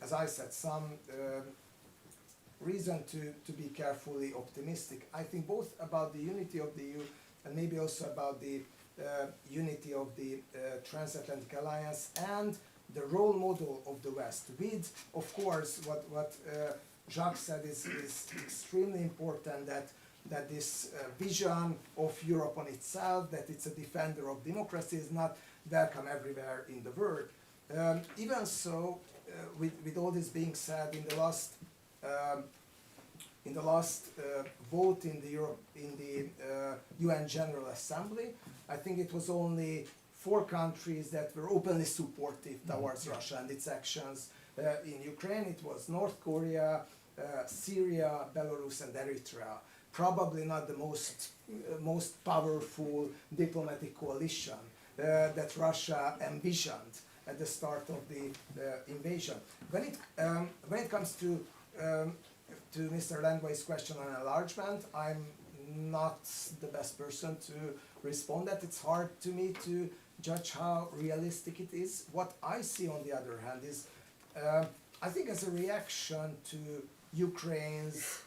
as I said, some reason to be carefully optimistic. I think both about the unity of the EU and maybe also about the unity of the transatlantic alliance and the role model of the West, with, of course, what Jacques said is extremely important, that this vision of Europe on itself, that it's a defender of democracy, is not welcome everywhere in the world. Even so, with all this being said, in the last vote in the UN General Assembly, I think it was only 4 countries that were openly supportive towards Russia and its actions in Ukraine. It was North Korea, Syria, Belarus, and Eritrea. Probably not the most powerful diplomatic coalition that Russia envisioned at the start of the invasion. When it comes to Mr. Landwehr's question on enlargement, I'm not the best person to respond that. It's hard to me to judge how realistic it is. What I see, on the other hand, is I think as a reaction to Ukraine's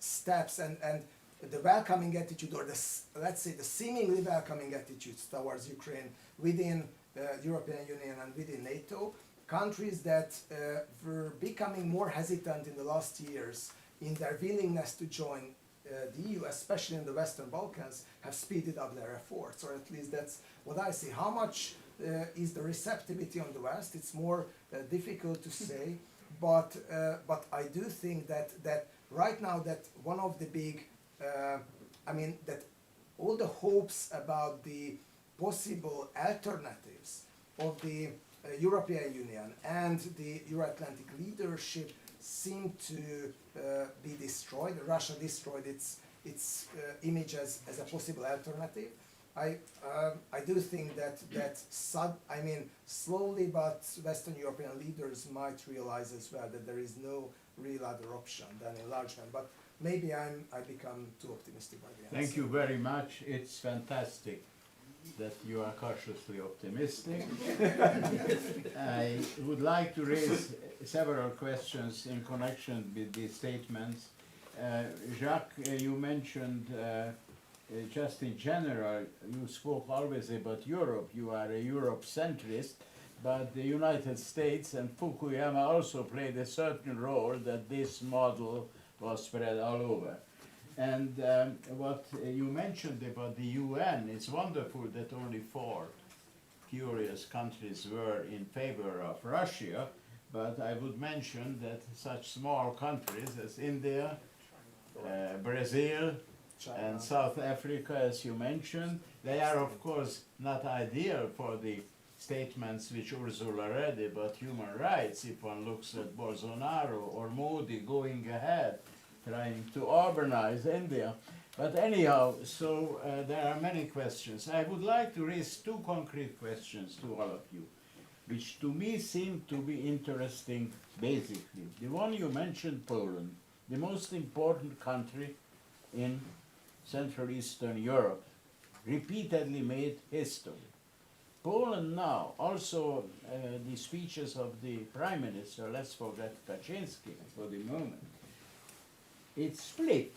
steps and the welcoming attitude, or let's say the seemingly welcoming attitudes towards Ukraine within the European Union and within NATO, countries that were becoming more hesitant in the last years in their willingness to join the EU, especially in the Western Balkans, have speeded up their efforts, or at least that's what I see. How much is the receptivity on the West? It's more difficult to say, but I do think that right now, that one of the big, that all the hopes about the possible alternatives of the European Union and the Euro-Atlantic leadership seem to be destroyed. Russia destroyed its image as a possible alternative. I do think that slowly, but Western European leaders might realize as well that there is no real other option than enlargement. But maybe I become too optimistic by the answer. Thank you very much. It's fantastic that you are cautiously optimistic. I would like to raise several questions in connection with these statements. Jacques, you mentioned just in general, you spoke always about Europe. You are a Europe centrist, but the United States and Fukuyama also played a certain role that this model was spread all over. And what you mentioned about the UN, it's wonderful that only 4 curious countries were in favor of Russia, but I would mention that such small countries as India, Brazil, and South Africa, as you mentioned, they are of course not ideal for the statements which Ursula read about human rights. If one looks at Bolsonaro or Modi going ahead, trying to urbanize India. But anyhow, so there are many questions. I would like to raise two concrete questions to all of you, which to me seem to be interesting basically. The one you mentioned, Poland, the most important country in Central Eastern Europe, repeatedly made history. Poland now, also the speeches of the Prime Minister, let's forget Kaczynski for the moment, it's split.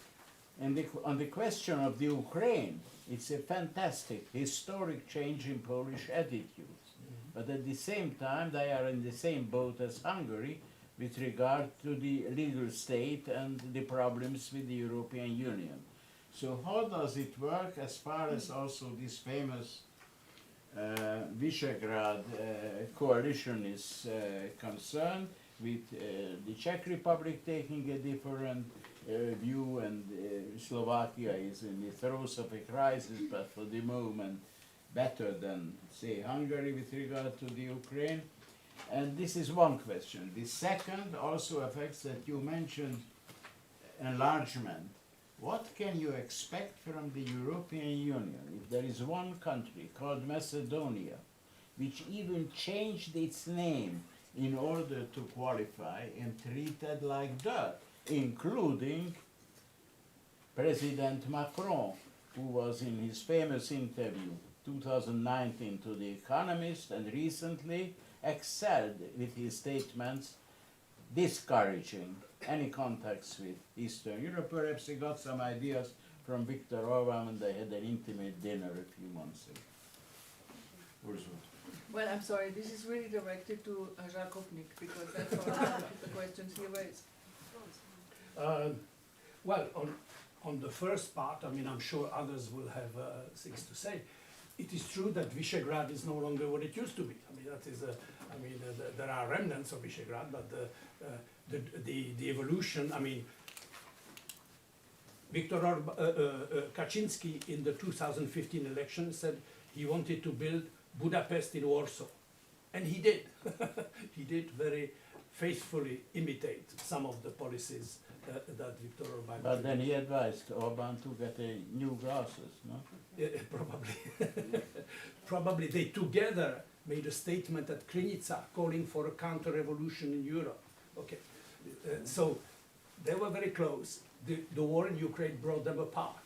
And on the question of the Ukraine, it's a fantastic historic change in Polish attitudes. But at the same time, they are in the same boat as Hungary with regard to the legal state and the problems with the European Union. So how does it work as far as also this famous Visegrad coalition is concerned, with the Czech Republic taking a different view, and Slovakia is in the throes of a crisis, but for the moment better than, say, Hungary with regard to the Ukraine. And this is one question. The second also affects that you mentioned enlargement. What can you expect from the European Union if there is one country called Macedonia, which even changed its name in order to qualify and treated like dirt, including President Macron, who was in his famous interview 2019 to The Economist and recently excelled with his statements discouraging any contacts with Eastern Europe. Perhaps he got some ideas from Viktor Orban and they had an intimate dinner a few months ago. Ursula. Well, I'm sorry, this is really directed to Jakobnik, because that's one of the questions he raised. Well, on the first part, I mean, I'm sure others will have things to say. It is true that Visegrad is no longer what it used to be. I mean, that is there are remnants of Visegrad, but the evolution. I mean, Kaczynski in the 2015 election said he wanted to build Budapest in Warsaw, and he did. He did very faithfully imitate some of the policies that Viktor Orban. But then he advised Orban to get a new glasses, no? Probably. Probably they together made a statement at Krynica calling for a counter-revolution in Europe. Okay, so they were very close. The war in Ukraine brought them apart.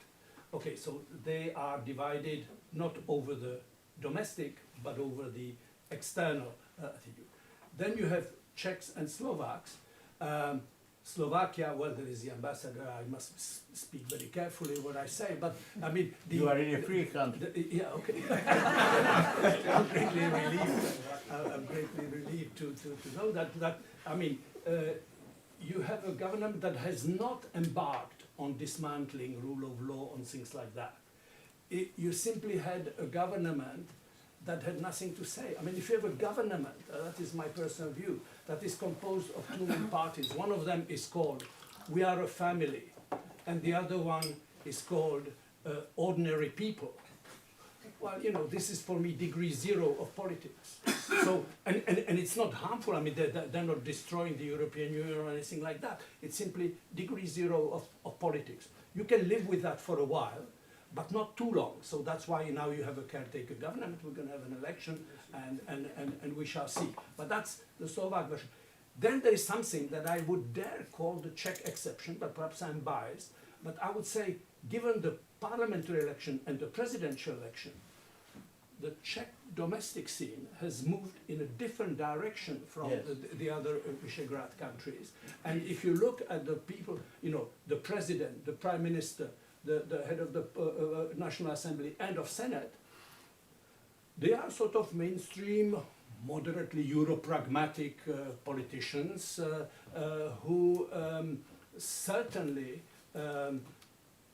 Okay, so they are divided not over the domestic, but over the external attitude. Then you have Czechs and Slovaks. Slovakia, well, there is the ambassador. I must speak very carefully what I say, but I mean, you are in a free country. Yeah, okay. I'm greatly relieved. I'm greatly relieved to know that. I mean, you have a government that has not embarked on dismantling rule of law and things like that. You simply had a government that had nothing to say. I mean, if you have a government, that is my personal view, that is composed of two main parties. One of them is called We Are a Family, and the other one is called Ordinary People. Well, you know, this is for me degree zero of politics. So, and it's not harmful. I mean, they're not destroying the European Union or anything like that. It's simply degree zero of politics. You can live with that for a while, but not too long. So that's why now you have a caretaker government. We're going to have an election, and we shall see. But that's the Slovak version. Then there is something that I would dare call the Czech exception, but perhaps I'm biased. But I would say, given the parliamentary election and the presidential election, the Czech domestic scene has moved in a different direction from Yes. the other Visegrad countries. And if you look at the people, you know, the president, the prime minister, the head of the National Assembly and of Senate, they are sort of mainstream, moderately Euro-pragmatic politicians who certainly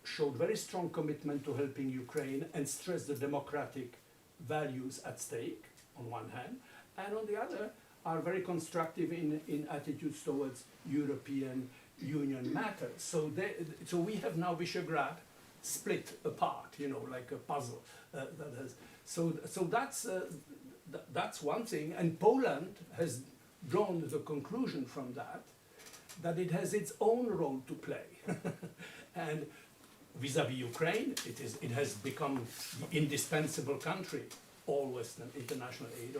showed very strong commitment to helping Ukraine and stressed the democratic values at stake, on one hand, and on the other, are very constructive in attitudes towards European Union matters. So we have now Visegrad split apart, you know, like a puzzle. So that's one thing, and Poland has drawn the conclusion from that it has its own role to play, and vis-à-vis Ukraine, it has become the indispensable country, all Western international aid.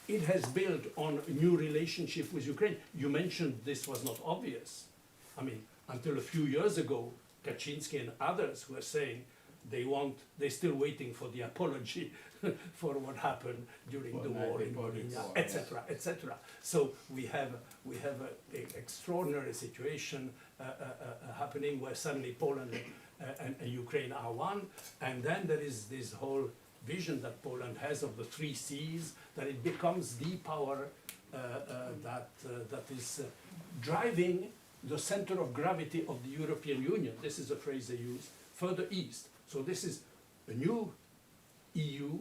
It has built on a new relationship with Ukraine. You mentioned this was not obvious. I mean, until a few years ago, Kaczynski and others were saying they're still waiting for the apology for what happened during the war in Romania, etc., etc. So we have an extraordinary situation happening where suddenly Poland and Ukraine are one, and then there is this whole vision that Poland has of the three C's, that it becomes the power that is driving the center of gravity of the European Union. This is a phrase they use, further east. So this is a new EU,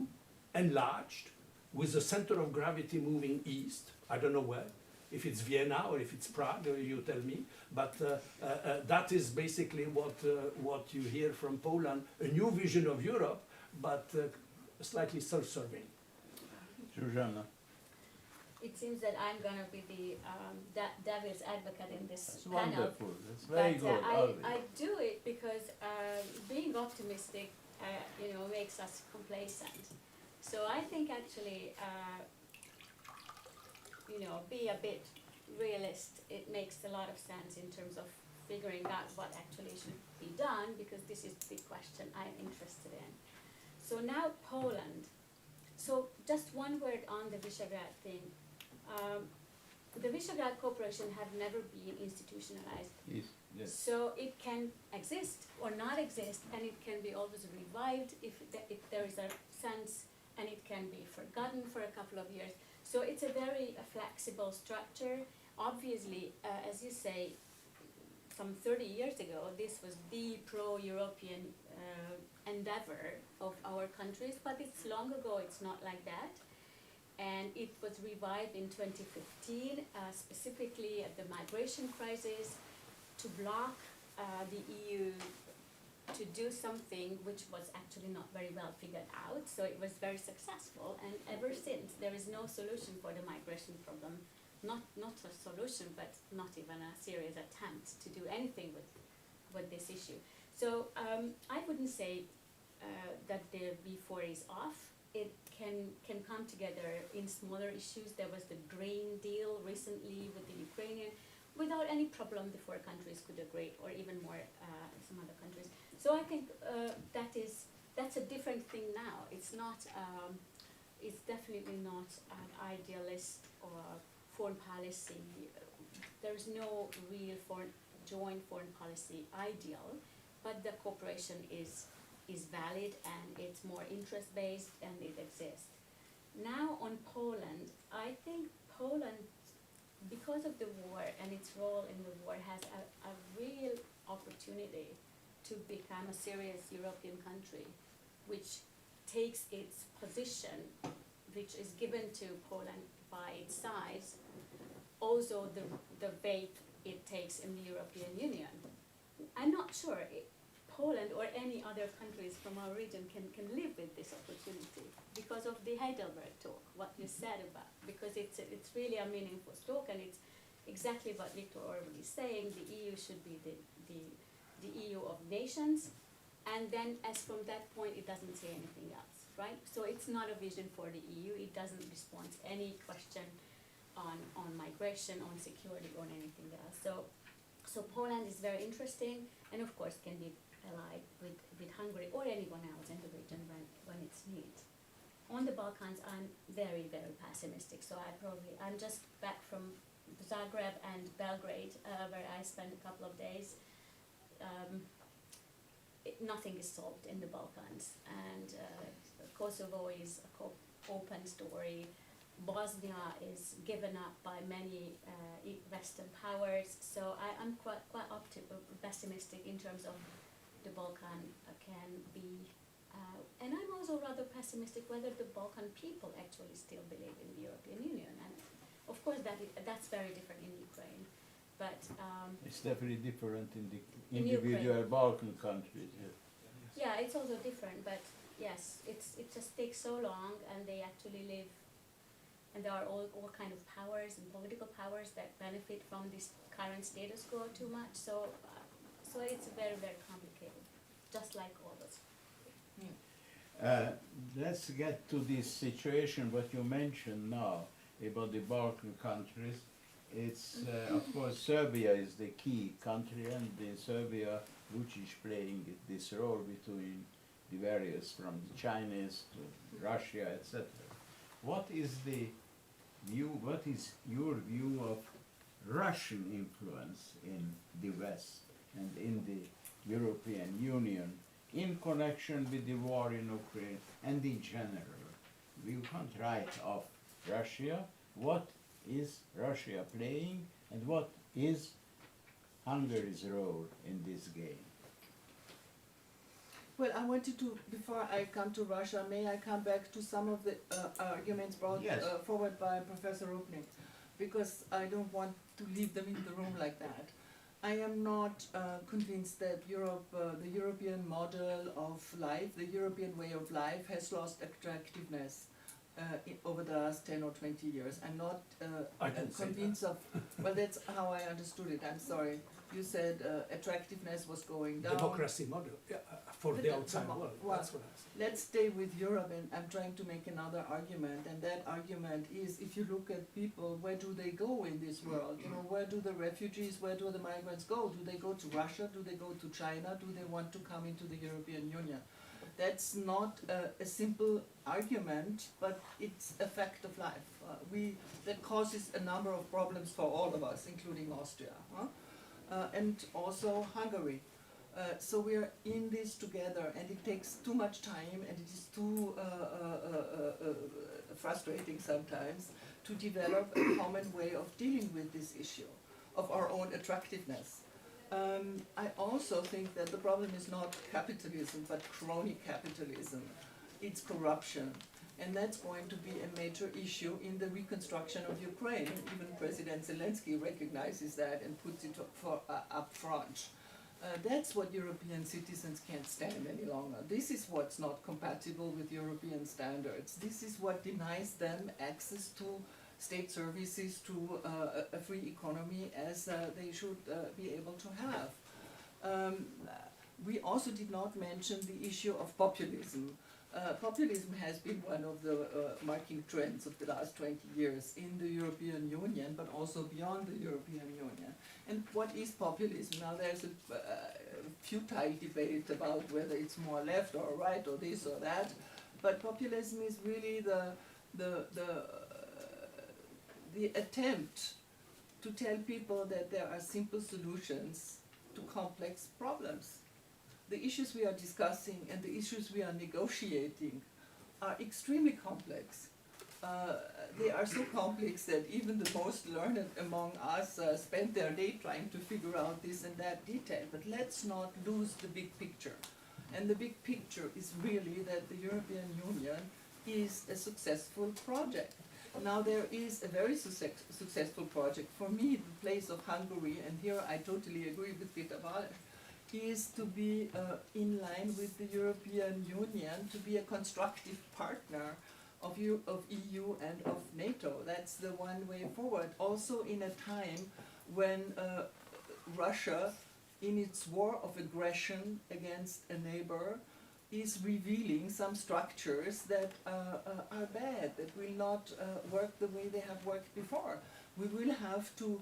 enlarged, with the center of gravity moving east. I don't know where, if it's Vienna or if it's Prague, you tell me. But that is basically what you hear from Poland, a new vision of Europe, but slightly self-serving. Zsuzsanna. It seems that I'm going to be the devil's advocate in this That's panel. wonderful. That's very But good. always. I do it because being optimistic, makes us complacent. So I think actually, be a bit realist. It makes a lot of sense in terms of figuring out what actually should be done, because this is the question I'm interested in. So now Poland. So just one word on the Visegrad thing. The Visegrad Cooperation have never been institutionalized. Yes. So it can exist or not exist, and it can be always revived if there is a sense, and it can be forgotten for a couple of years. So it's a very flexible structure. Obviously, as you say, some 30 years ago, this was the pro-European endeavor of our countries, but it's long ago, it's not like that. And it was revived in 2015, specifically at the migration crisis, to block the EU to do something which was actually not very well figured out. So it was very successful, and ever since there is no solution for the migration problem. Not a solution, but not even a serious attempt to do anything with this issue. So I wouldn't say that the V4 is off. It can come together in smaller issues. There was the Green Deal recently with the Ukrainian. Without any problem, the four countries could agree, or even more some other countries. So I think that's a different thing now. It's not. It's definitely not an idealist or foreign policy. There's no real joint foreign policy ideal, but the cooperation is valid, and it's more interest-based, and it exists. Now on Poland, I think Poland, because of the war and its role in the war, has a real opportunity to become a serious European country, which takes its position, which is given to Poland by its size, also the weight it takes in the European Union. I'm not sure Poland or any other countries from our region can live with this opportunity because of the Heidelberg talk, what you said about, because it's really a meaningful talk, and it's exactly what Viktor Orban is saying. The EU should be the EU of nations, and then as from that point it doesn't say anything else, right? So it's not a vision for the EU. It doesn't respond to any question on migration, on security, on anything else. So Poland is very interesting, and of course can be allied with Hungary or anyone else in the region when it's needed. On the Balkans, I'm very, very pessimistic. So I'm just back from Zagreb and Belgrade, where I spent a couple of days. Nothing is solved in the Balkans, and Kosovo is an open story. Bosnia is given up by many Western powers. So I'm quite pessimistic in terms of the Balkan can be, and I'm also rather pessimistic whether the Balkan people actually still believe in the European Union. Of course, that's very different in Ukraine, but It's definitely different in the In individual Ukraine. Balkan countries. Yeah. yeah, it's also different. But yes, it just takes so long, and they actually live, and there are all kind of powers and political powers that benefit from this current status quo too much. So it's very, very complicated, just like all this. Let's get to this situation, what you mentioned now about the Balkan countries. It's, of course, Serbia is the key country, and the Serbia, which is playing this role between the various, from the Chinese to Russia, etc. What is your view of Russian influence in the West and in the European Union in connection with the war in Ukraine and in general? We can't write off Russia. What is Russia playing, and what is Hungary's role in this game? Well, I wanted to, before I come to Russia, may I come back to some of the arguments brought Yes. forward by Professor Rupnik, because I don't want to leave them in the room like that. I am not convinced that Europe, the European model of life, the European way of life has lost attractiveness over the last 10 or 20 years. I'm not I didn't say convinced of, well, that's how I understood it, I'm sorry. You said attractiveness was going down. Democracy model, for But the the outside mo- world, well, that's what I said. Let's stay with Europe, and I'm trying to make another argument, and that argument is, if you look at people, where do they go in this world? You know, where do the refugees, where do the migrants go? Do they go to Russia? Do they go to China? Do they want to come into the European Union? That's not a simple argument, but it's a fact of life. That causes a number of problems for all of us, including Austria, and also Hungary. So we are in this together, and it takes too much time, and it is too frustrating sometimes to develop a common way of dealing with this issue of our own attractiveness. I also think that the problem is not capitalism, but crony capitalism. It's corruption. And that's going to be a major issue in the reconstruction of Ukraine. Even President Zelensky recognizes that and puts it up front. That's what European citizens can't stand any longer. This is what's not compatible with European standards. This is what denies them access to state services, to a free economy as they should be able to have. We also did not mention the issue of populism. Populism has been one of the marking trends of the last 20 years in the European Union, but also beyond the European Union. And what is populism? Now there's a futile debate about whether it's more left or right or this or that, but populism is really the attempt to tell people that there are simple solutions to complex problems. The issues we are discussing and the issues we are negotiating are extremely complex. They are so complex that even the most learned among us spend their day trying to figure out this and that detail. But let's not lose the big picture. And the big picture is really that the European Union is a successful project. Now there is a very successful project. For me, the place of Hungary, and here I totally agree with Peter Waller, is to be in line with the European Union, to be a constructive partner of EU and of NATO. That's the one way forward. Also in a time when Russia, in its war of aggression against a neighbor, is revealing some structures that are bad, that will not work the way they have worked before. We will have to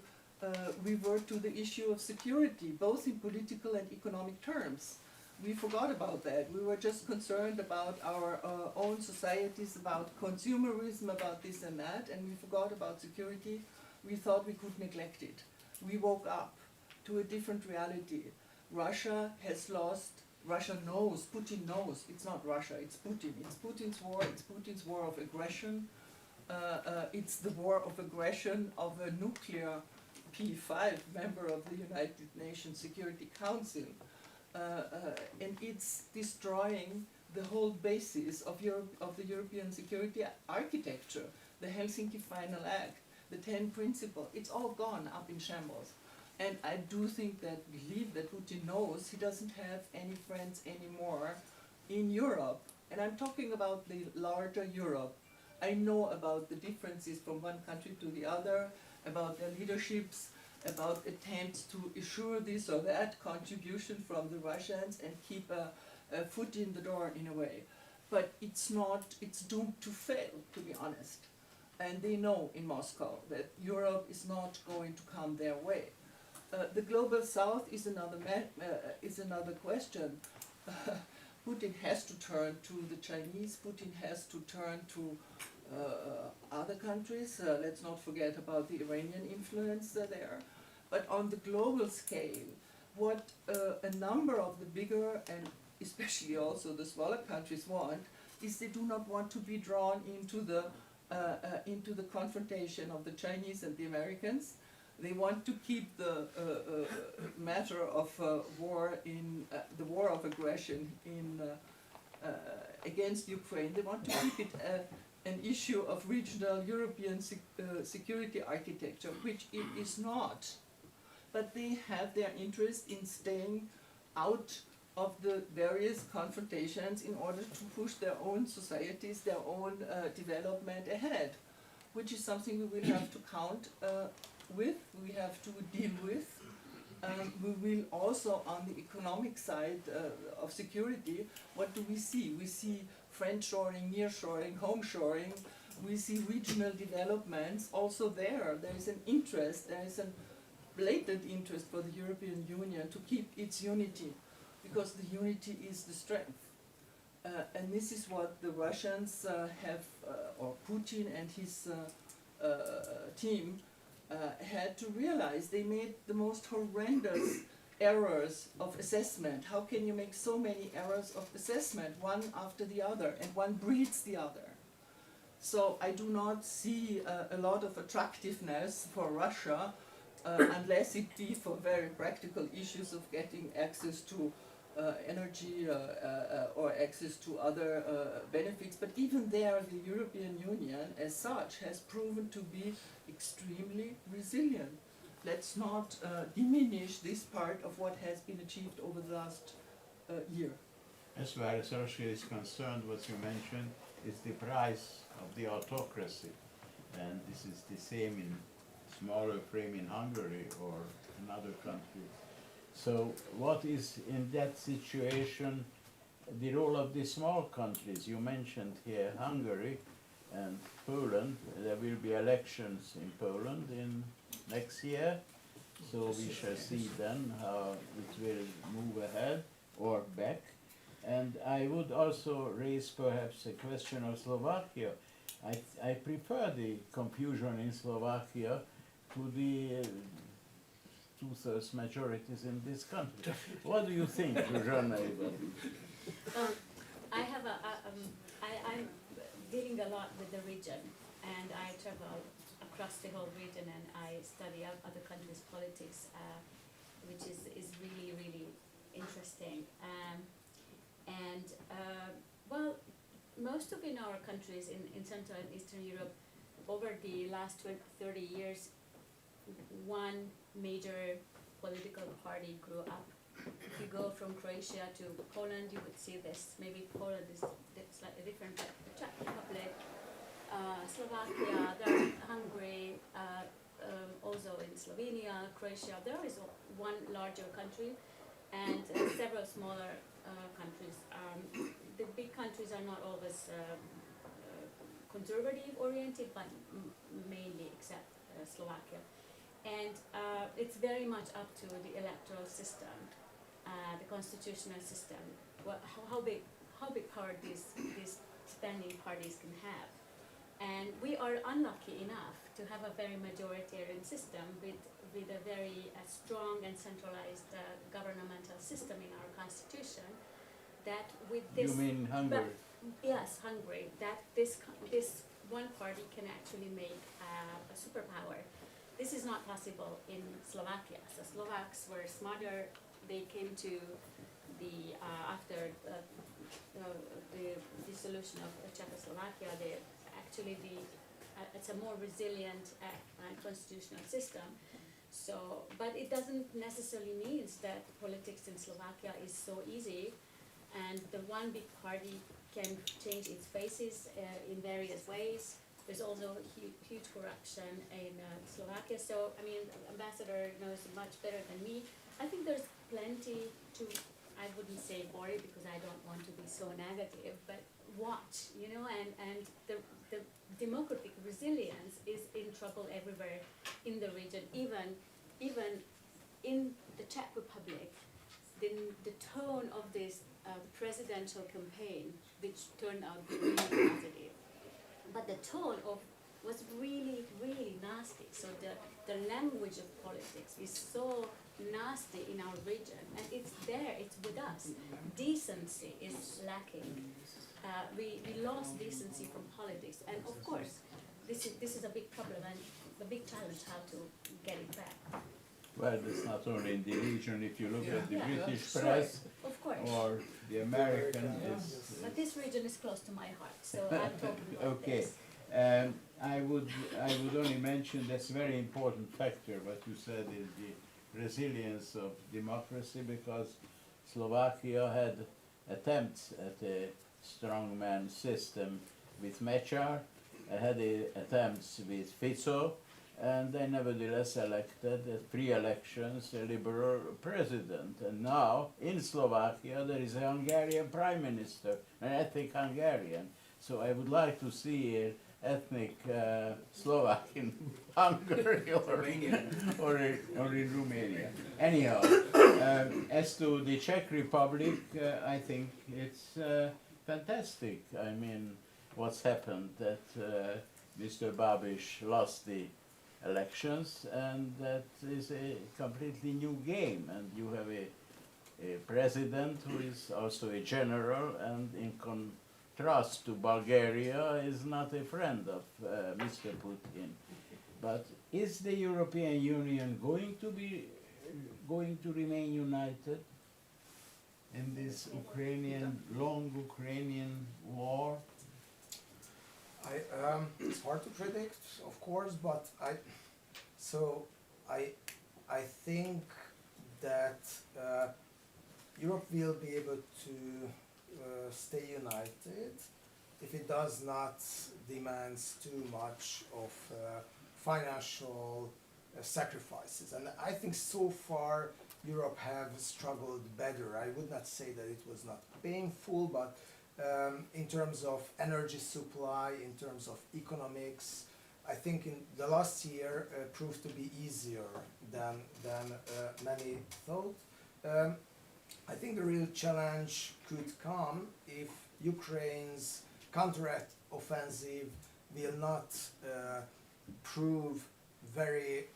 revert to the issue of security, both in political and economic terms. We forgot about that. We were just concerned about our own societies, about consumerism, about this and that, and we forgot about security. We thought we could neglect it. We woke up to a different reality. Russia has lost, Russia knows, Putin knows, it's not Russia, it's Putin. It's Putin's war of aggression. It's the war of aggression of a nuclear P5 member of the United Nations Security Council. And it's destroying the whole basis of the European security architecture, the Helsinki Final Act, the 10 principles, it's all gone up in shambles. And I do believe that Putin knows he doesn't have any friends anymore in Europe. And I'm talking about the larger Europe. I know about the differences from one country to the other, about their leaderships, about attempts to assure this or that contribution from the Russians and keep a foot in the door in a way. But it's doomed to fail, to be honest. And they know in Moscow that Europe is not going to come their way. The global south is another question. Putin has to turn to the Chinese, Putin has to turn to other countries. Let's not forget about the Iranian influence there. But on the global scale, what a number of the bigger and especially also the smaller countries want is they do not want to be drawn into the confrontation of the Chinese and the Americans. They want to keep the matter of war in the war of aggression in against Ukraine. They want to keep it an issue of regional European security architecture, which it is not. But they have their interest in staying out of the various confrontations in order to push their own societies, their own development ahead, which is something we will have to count with, we have to deal with. We will also, on the economic side of security, what do we see? We see friendshoring, nearshoring, homeshoring. We see regional developments. Also there is an interest, there is a blatant interest for the European Union to keep its unity, because the unity is the strength. And this is what the Russians have, or Putin and his team had to realize. They made the most horrendous errors of assessment. How can you make so many errors of assessment, one after the other, and one breeds the other? So I do not see a lot of attractiveness for Russia unless it be for very practical issues of getting access to energy or access to other benefits. But even there, the European Union as such has proven to be extremely resilient. Let's not diminish this part of what has been achieved over the last year. As far as Russia is concerned, what you mentioned is the price of the autocracy. And this is the same in smaller frame in Hungary or in other countries. So what is in that situation the role of the small countries? You mentioned here Hungary and Poland. There will be elections in Poland in next year. So we shall see then how it will move ahead or back. And I would also raise perhaps a question of Slovakia. I prefer the confusion in Slovakia to the two-thirds majorities in this country. What do you think, Zsuzsanna? I'm dealing a lot with the region, and I travel across the whole region, and I study other countries' politics, which is really, really interesting. Well, most of in our countries in Central and Eastern Europe, over the last 30 years, one major political party grew up. If you go from Croatia to Poland, you would see this. Maybe Poland is slightly different, but the Czech Republic, Slovakia, Hungary, also in Slovenia, Croatia, there is one larger country and several smaller countries. The big countries are not always conservative oriented, but mainly except Slovakia. And it's very much up to the electoral system, the constitutional system, how big power these standing parties can have. And we are unlucky enough to have a very majoritarian system with a very strong and centralized governmental system in our constitution. That with this, you mean Hungary? Yes, Hungary. That this one party can actually make a superpower. This is not possible in Slovakia. So Slovaks were smarter. They came to the after the dissolution of Czechoslovakia. The it's a more resilient constitutional system. So, but it doesn't necessarily mean that politics in Slovakia is so easy, and the one big party can change its faces in various ways. There's also huge corruption in Slovakia. So, I mean, Ambassador knows much better than me. I think there's plenty to, I wouldn't say worry because I don't want to be so negative, but watch, you know, and the democratic resilience is in trouble everywhere in the region, even in the Czech Republic. The tone of this presidential campaign, which turned out to be really positive, but the tone was really, really nasty. So the language of politics is so nasty in our region, and it's there, it's with us. Decency is lacking. We lost decency from politics, and of course, this is a big problem and the big challenge how to get it back. Well, it's not only in the region. If you look at the British Sure, press of course. or the American, But this region is close to my heart, so I'm talking about okay. this. I would only mention that's a very important factor. What you said is the resilience of democracy, because Slovakia had attempts at a strongman system with Mečiar, had attempts with Fico, and they nevertheless elected at pre-elections a liberal president. And now in Slovakia there is a Hungarian prime minister, an ethnic Hungarian. So I would like to see an ethnic Slovak in Hungary or in Romania. Anyhow, as to the Czech Republic, I think it's fantastic. I mean, what's happened that Mr. Babiš lost the elections, and that is a completely new game, and you have a president who is also a general, and in contrast to Bulgaria is not a friend of Mr. Putin. But is the European Union going to remain united in this long Ukrainian war? It's hard to predict, of course, but I think that Europe will be able to stay united if it does not demand too much of financial sacrifices. And I think so far Europe have struggled better. I would not say that it was not painful, but in terms of energy supply, in terms of economics, I think in the last year proved to be easier than many thought. I think the real challenge could come if Ukraine's counter-offensive will not prove very,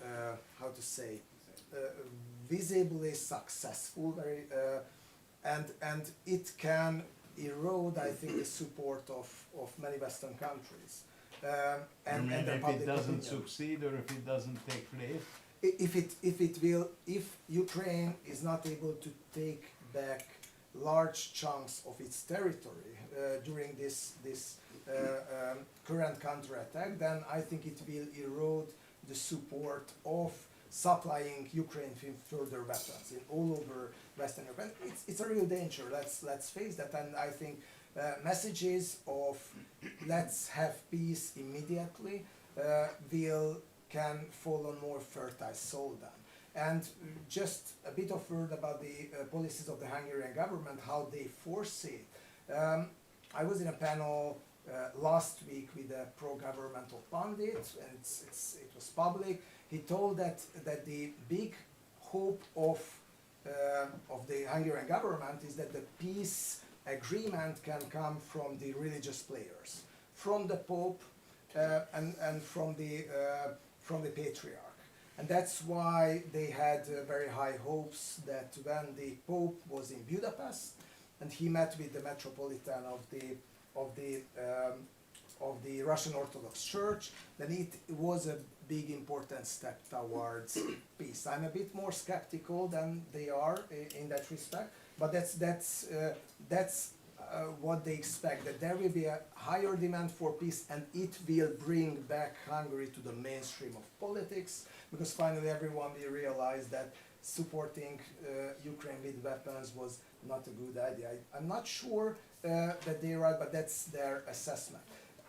visibly successful, and it can erode, I think, the support of many Western countries. And if it doesn't succeed, or if it doesn't take place? If Ukraine is not able to take back large chunks of its territory during this current counterattack, then I think it will erode the support of supplying Ukraine with further weapons in all over Western Europe. And it's a real danger. Let's face that. And I think messages of let's have peace immediately can fall on more fertile soil then. And just a bit of word about the policies of the Hungarian government, how they foresee it. I was in a panel last week with a pro-governmental pundit, and it was public. He told that the big hope of the Hungarian government is that the peace agreement can come from the religious players, from the Pope and from the Patriarch. And that's why they had very high hopes that when the Pope was in Budapest and he met with the Metropolitan of the Russian Orthodox Church, then it was a big important step towards peace. I'm a bit more skeptical than they are in that respect, but that's what they expect, that there will be a higher demand for peace and it will bring back Hungary to the mainstream of politics, because finally everyone will realize that supporting Ukraine with weapons was not a good idea. I'm not sure that they're right, but that's their assessment.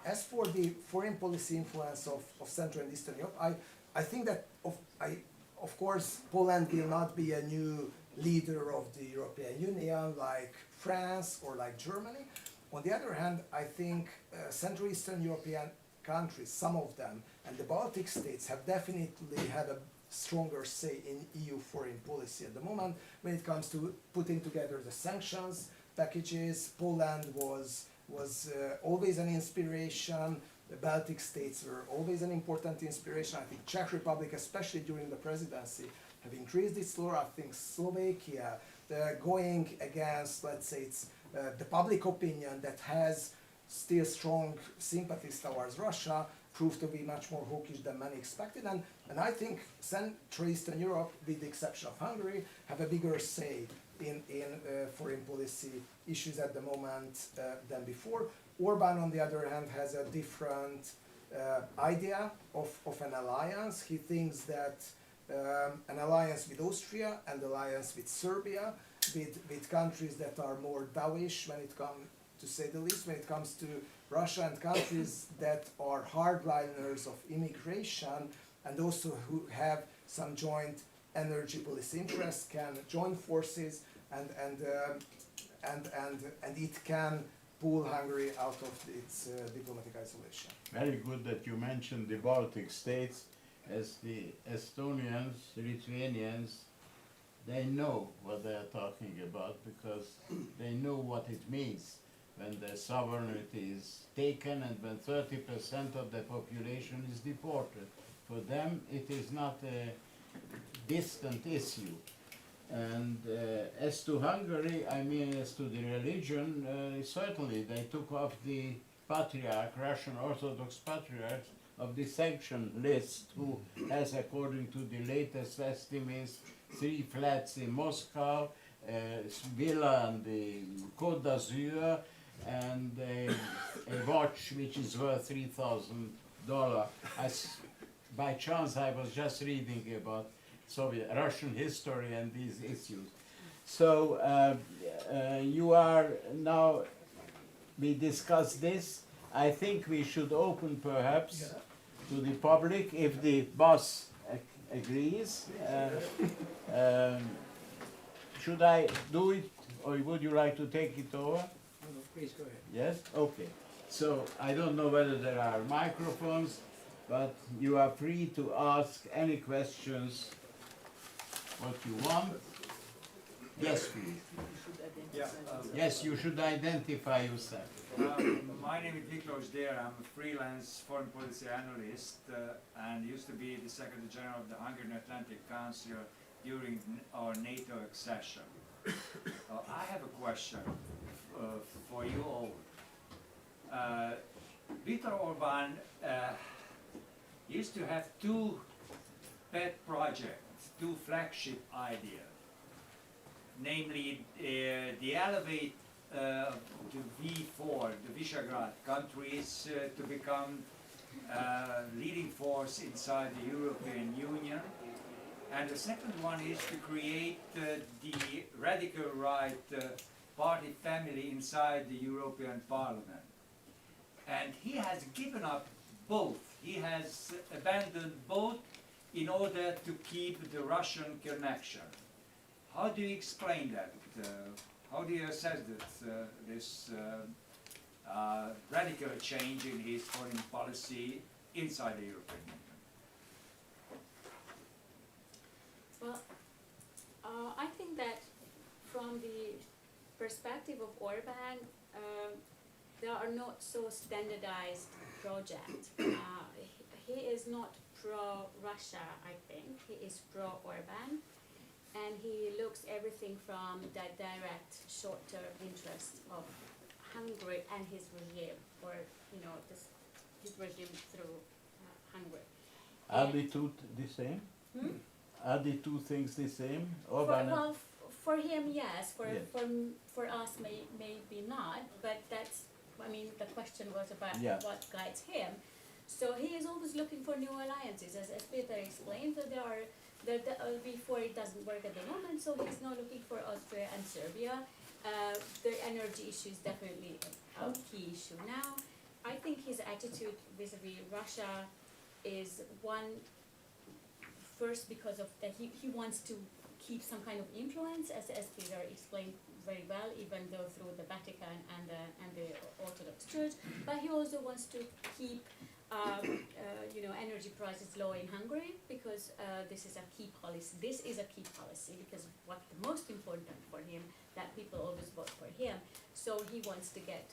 As for the foreign policy influence of Central and Eastern Europe, I think that of course Poland will not be a new leader of the European Union like France or like Germany. On the other hand, I think Central Eastern European countries, some of them, and the Baltic states have definitely had a stronger say in EU foreign policy at the moment when it comes to putting together the sanctions packages. Poland was always an inspiration. The Baltic states were always an important inspiration. I think Czech Republic, especially during the presidency, have increased its role. I think Slovakia, going against, let's say, it's the public opinion that has still strong sympathies towards Russia, proved to be much more hawkish than many expected. And I think Central Eastern Europe, with the exception of Hungary, have a bigger say in foreign policy issues at the moment than before. Orban, on the other hand, has a different idea of an alliance. He thinks that an alliance with Austria and alliance with Serbia, with countries that are more dovish when it comes, to say the least, when it comes to Russia, and countries that are hardliners of immigration and also who have some joint energy policy interests, can join forces and it can pull Hungary out of its diplomatic isolation. Very good that you mentioned the Baltic states, as the Estonians, Lithuanians, they know what they are talking about because they know what it means when the sovereignty is taken and when 30% of the population is deported. For them it is not a distant issue. And as to Hungary, I mean, as to the religion, certainly they took off the patriarch, Russian Orthodox patriarch, of the sanction list, who has, according to the latest estimates, 3 flats in Moscow, a villa on the Côte d'Azur, and a watch which is worth $3,000. By chance, I was just reading about Soviet Russian history and these issues. So you are now, we discussed this. I think we should open perhaps to the public if the boss agrees. Should I do it or would you like to take it over? No, please go ahead. Yes? Okay. So I don't know whether there are microphones, but you are free to ask any questions what you want. Yes, please. Yes, you should identify yourself. My name is Miklos Der. I'm a freelance foreign policy analyst and used to be the Secretary General of the Hungarian Atlantic Council during our NATO accession. I have a question for you all. Viktor Orban used to have 2 pet projects, 2 flagship ideas. Namely, the elevate the V4, the Visegrad countries, to become leading force inside the European Union. And the second one is to create the radical right party family inside the European Parliament. And he has given up both. He has abandoned both in order to keep the Russian connection. How do you explain that? How do you assess this radical change in his foreign policy inside the European Union? Well, I think that from the perspective of Orban, there are not so standardized projects. He is not pro-Russia, I think. He is pro-Orban. And he looks everything from the direct short-term interest of Hungary and his regime, or his regime through Hungary. Are the two the same? Are the two things the same? Orban for him, yes. Yes. For us, maybe not. But that's, I mean, the question was about Yeah. what guides him. So he is always looking for new alliances, as Peter explained. So before it doesn't work at the moment. So he's now looking for Austria and Serbia. The energy issue is definitely a key issue now. I think his attitude vis-a-vis Russia is one, first because of that he wants to keep some kind of influence, as Peter explained very well, even though through the Vatican and the Orthodox Church, but he also wants to keep energy prices low in Hungary, because this is a key policy. This is a key policy because what's the most important for him, that people always vote for him. So he wants to get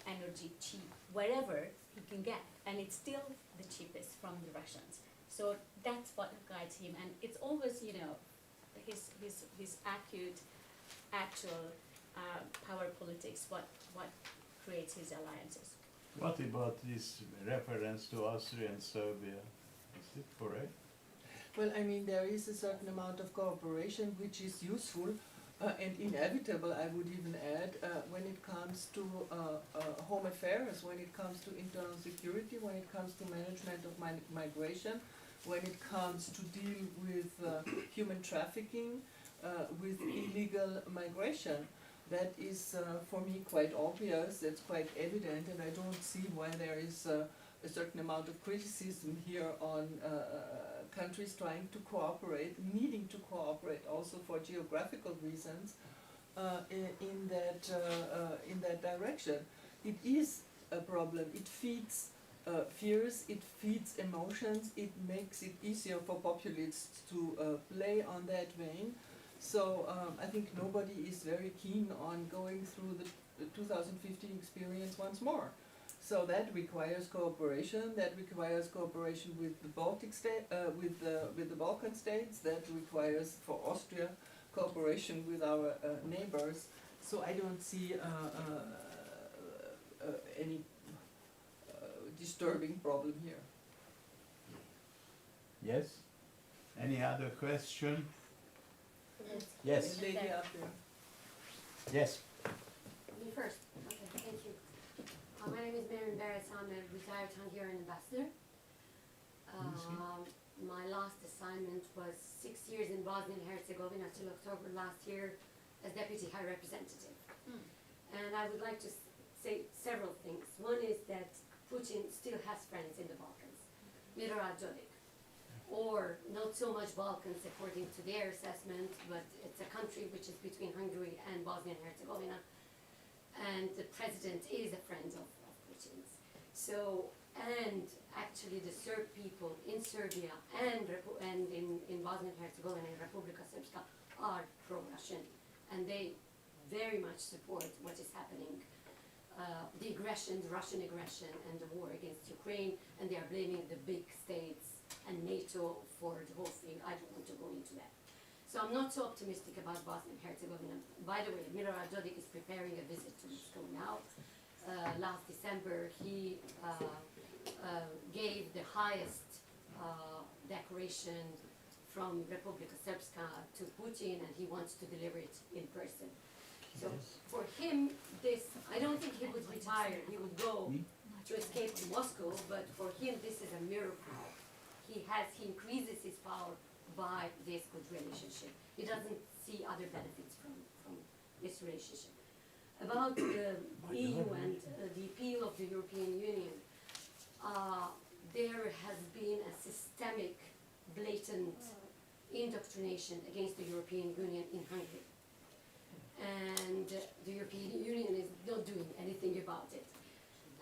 energy cheap wherever he can get, and it's still the cheapest from the Russians. So that's what guides him, and it's always his actual power politics what creates his alliances. What about this reference to Austria and Serbia? Is it correct? Well, I mean, there is a certain amount of cooperation which is useful and inevitable, I would even add, when it comes to home affairs, when it comes to internal security, when it comes to management of migration, when it comes to deal with human trafficking, with illegal migration. That is, for me, quite obvious, that's quite evident, and I don't see why there is a certain amount of criticism here on countries trying to cooperate, needing to cooperate also for geographical reasons in that direction. It is a problem. It feeds fears, it feeds emotions, it makes it easier for populists to play on that vein. So I think nobody is very keen on going through the 2015 experience once more. So that requires cooperation. That requires cooperation with the Baltic state, with the Balkan states. That requires for Austria cooperation with our neighbors. So I don't see any disturbing problem here. Yes? Any other question? Yes. The lady up there. Yes. Me first. Okay, thank you. My name is Mary Barrett. I'm a retired Hungarian ambassador. My last assignment was 6 years in Bosnia and Herzegovina till October last year as Deputy High Representative. And I would like to say several things. One is that Putin still has friends in the Balkans. Milorad or not so much Balkans according to their assessment, but it's a country which is between Hungary and Bosnia and Herzegovina, and the president is a friend of Putin's. So, and actually the Serb people in Serbia and in Bosnia and Herzegovina and Republika Srpska are pro-Russian, and they very much support what is happening, the aggression, the Russian aggression and the war against Ukraine, and they are blaming the big states and NATO for the whole thing. I don't want to go into that. So I'm not so optimistic about Bosnia and Herzegovina. By the way, Milorad Dodik is preparing a visit to Moscow now. Last December, he gave the highest decoration from Republika Srpska to Putin, and he wants to deliver it in person. So for him, this, I don't think he would retire. He would go to escape to Moscow, but for him, this is a miracle. He increases his power by this good relationship. He doesn't see other benefits from this relationship. About the EU and the appeal of the European Union, there has been a systemic, blatant indoctrination against the European Union in Hungary. And the European Union is not doing anything about it.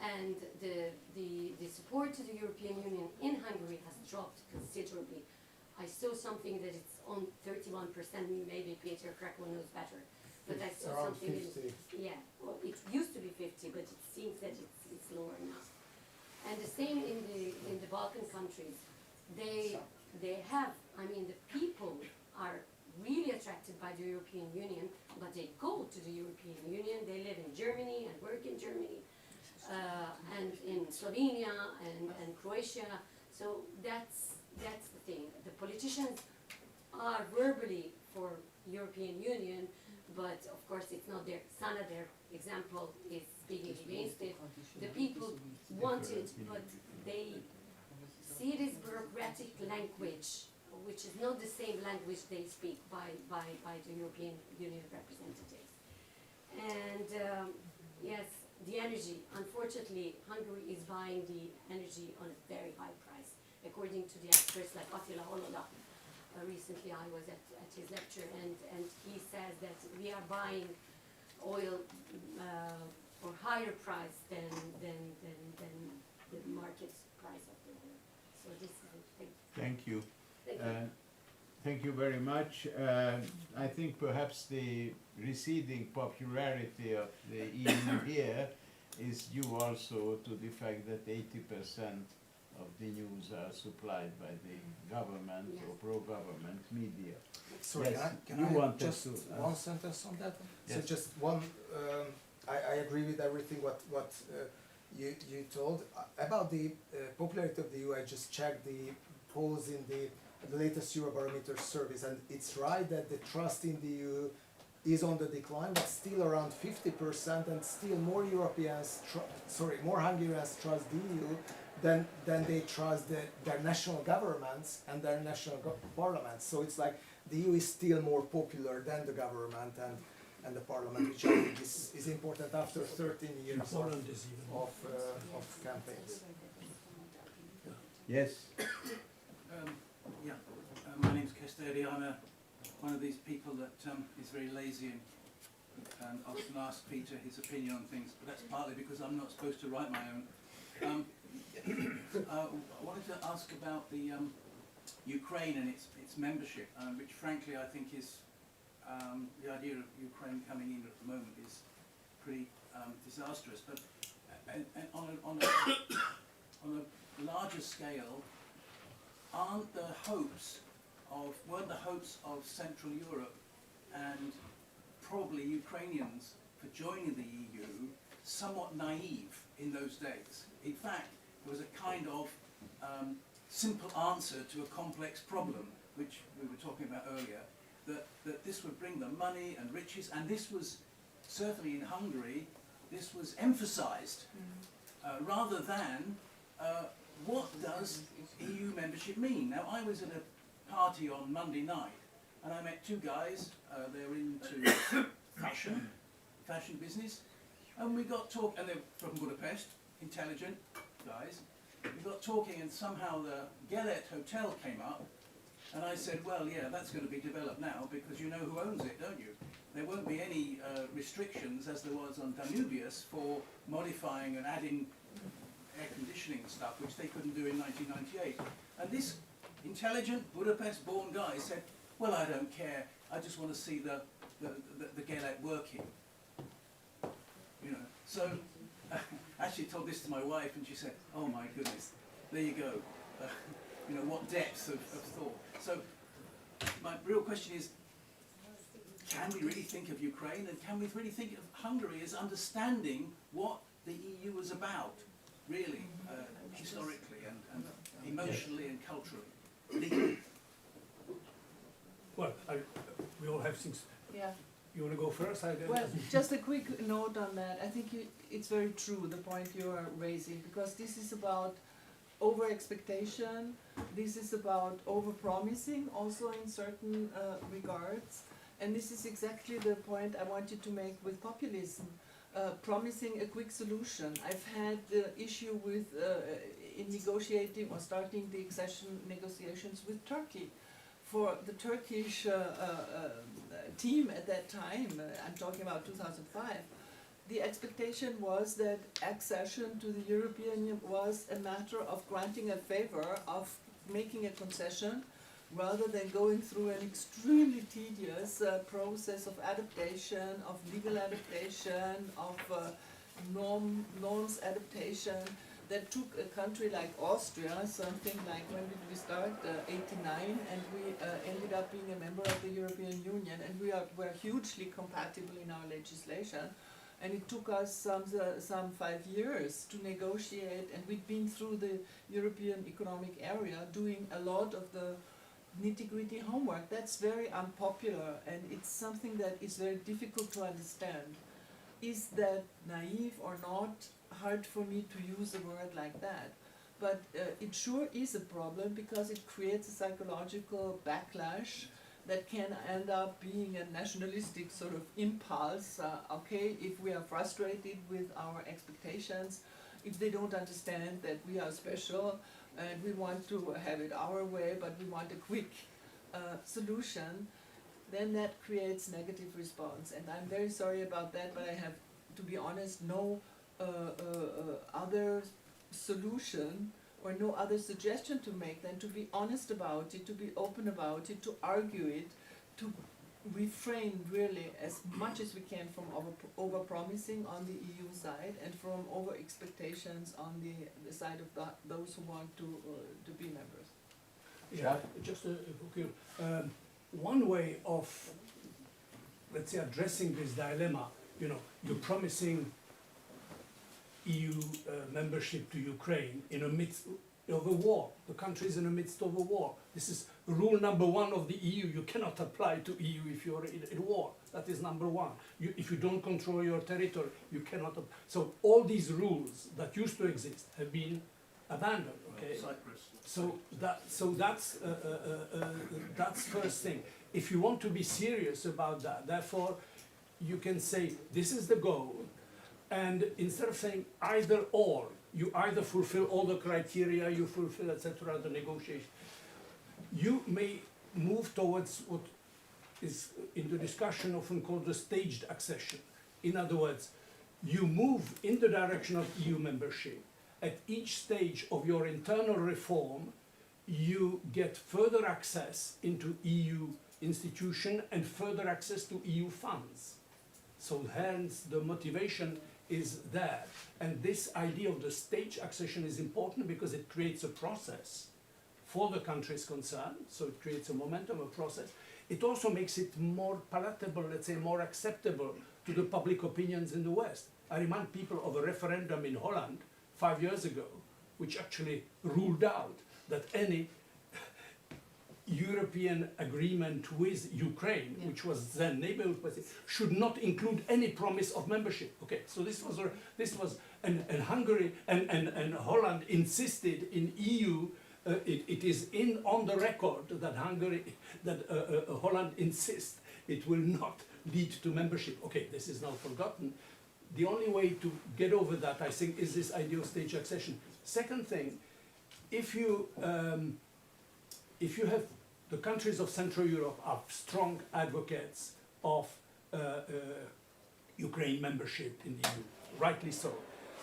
And the support to the European Union in Hungary has dropped considerably. I saw something that it's on 31%, maybe Peter Krakow knows better. But I saw Around something 50. Yeah, well, it used to be 50, but it seems that it's lower now. And the same in the Balkan countries. They have, I mean, the people are really attracted by the European Union, but they go to the European Union, they live in Germany and work in Germany, and in Slovenia and Croatia. So that's the thing. The politicians are verbally for European Union, but of course it's not their, Sana, their example, is speaking against it. The people want it, but they see it as bureaucratic language, which is not the same language they speak by the European Union representatives. And yes, the energy, unfortunately, Hungary is buying the energy on a very high price, according to the experts like Attila Holola. Recently I was at his lecture, and he says that we are buying oil for higher price than the market price of the oil. So this is a thing. Thank you. Thank you. Thank you very much. I think perhaps the receding popularity of the EU here is due also to the fact that 80% of the news are supplied by the government or pro-government media. Sorry, Yes, can you I wanted just to, one sentence on that? So Yes. just one, I agree with everything what you told. About the popularity of the EU, I just checked the polls in the latest Eurobarometer surveys, and it's right that the trust in the EU is on the decline, but still around 50%, and still more more Hungarians trust the EU than they trust their national governments and their national parliaments. So it's like the EU is still more popular than the government and the parliament, which I think is important after 13 years Poland is even of campaigns. yes, My name's Kesteri. I'm one of these people that is very lazy and often asks Peter his opinion on things, but that's partly because I'm not supposed to write my own. I wanted to ask about the Ukraine and its membership, which frankly I think is, the idea of Ukraine coming in at the moment is pretty disastrous. But on a larger scale, weren't the hopes of Central Europe and probably Ukrainians for joining the EU somewhat naive in those days? In fact, it was a kind of simple answer to a complex problem, which we were talking about earlier, that this would bring them money and riches, and this was, certainly in Hungary, this was emphasized rather than what does EU membership mean? Now, I was at a party on Monday night, and I met two guys. They were into fashion business, and we got talking. And they're from Budapest, intelligent guys. We got talking, and somehow the Gelet Hotel came up, and I said, "Well, yeah, that's going to be developed now because you know who owns it, don't you? There won't be any restrictions as there was on Danubius for modifying and adding air conditioning and stuff, which they couldn't do in 1998. And this intelligent Budapest-born guy said, "Well, I don't care. I just want to see the Gelet working." You know. So, I actually told this to my wife, and she said, "Oh my goodness, there you go. You know, what depth of thought." So, my real question is, can we really think of Ukraine, and can we really think of Hungary as understanding what the EU is about? Really, historically and emotionally and culturally. Well, we all have things. Yeah. You want to go first? Well, just a quick note on that. I think it's very true, the point you are raising, because this is about over-expectation, this is about over-promising also in certain regards, and this is exactly the point I wanted to make with populism, promising a quick solution. I've had the issue with in negotiating or starting the accession negotiations with Turkey. For the Turkish team at that time, I'm talking about 2005, the expectation was that accession to the European Union was a matter of granting a favor, of making a concession, rather than going through an extremely tedious process of adaptation, of legal adaptation, of norms adaptation, that took a country like Austria, something like, when did we start? 89, and we ended up being a member of the European Union, and we're hugely compatible in our legislation. And it took us some 5 years to negotiate, and we've been through the European Economic Area doing a lot of the nitty-gritty homework. That's very unpopular, and it's something that is very difficult to understand. Is that naive or not? Hard for me to use a word like that. But it sure is a problem because it creates a psychological backlash that can end up being a nationalistic sort of impulse. Okay, if we are frustrated with our expectations, if they don't understand that we are special and we want to have it our way, but we want a quick solution, then that creates negative response. And I'm very sorry about that, but I have, to be honest, no other solution or no other suggestion to make than to be honest about it, to be open about it, to argue it, to refrain really as much as we can from over-promising on the EU side and from over-expectations on the side of those who want to be members. Yeah, just one way of, let's say, addressing this dilemma, you know, you're promising EU membership to Ukraine in the midst of a war. The country is in the midst of a war. This is rule number one of the EU. You cannot apply to EU if you're in war. That is number one. If you don't control your territory, you cannot. So all these rules that used to exist have been abandoned. Okay. So that's first thing. If you want to be serious about that, therefore, you can say this is the goal. And instead of saying either or, you either fulfill all the criteria, you fulfill, etc., the negotiation, you may move towards what is in the discussion often called the staged accession. In other words, you move in the direction of EU membership. At each stage of your internal reform, you get further access into EU institution and further access to EU funds. So hence the motivation is there. And this idea of the stage accession is important because it creates a process for the countries concerned, so it creates a momentum, a process. It also makes it more palatable, let's say more acceptable to the public opinions in the West. I remind people of a referendum in Holland 5 years ago, which actually ruled out that any European agreement with Ukraine, which was then neighborhood policy, should not include any promise of membership. Okay, so this was and Hungary and Holland insisted in EU. It is on the record that Holland insists it will not lead to membership. Okay, this is now forgotten. The only way to get over that, I think, is this idea of stage accession. Second thing, if you have the countries of Central Europe are strong advocates of Ukraine membership in the EU, rightly so.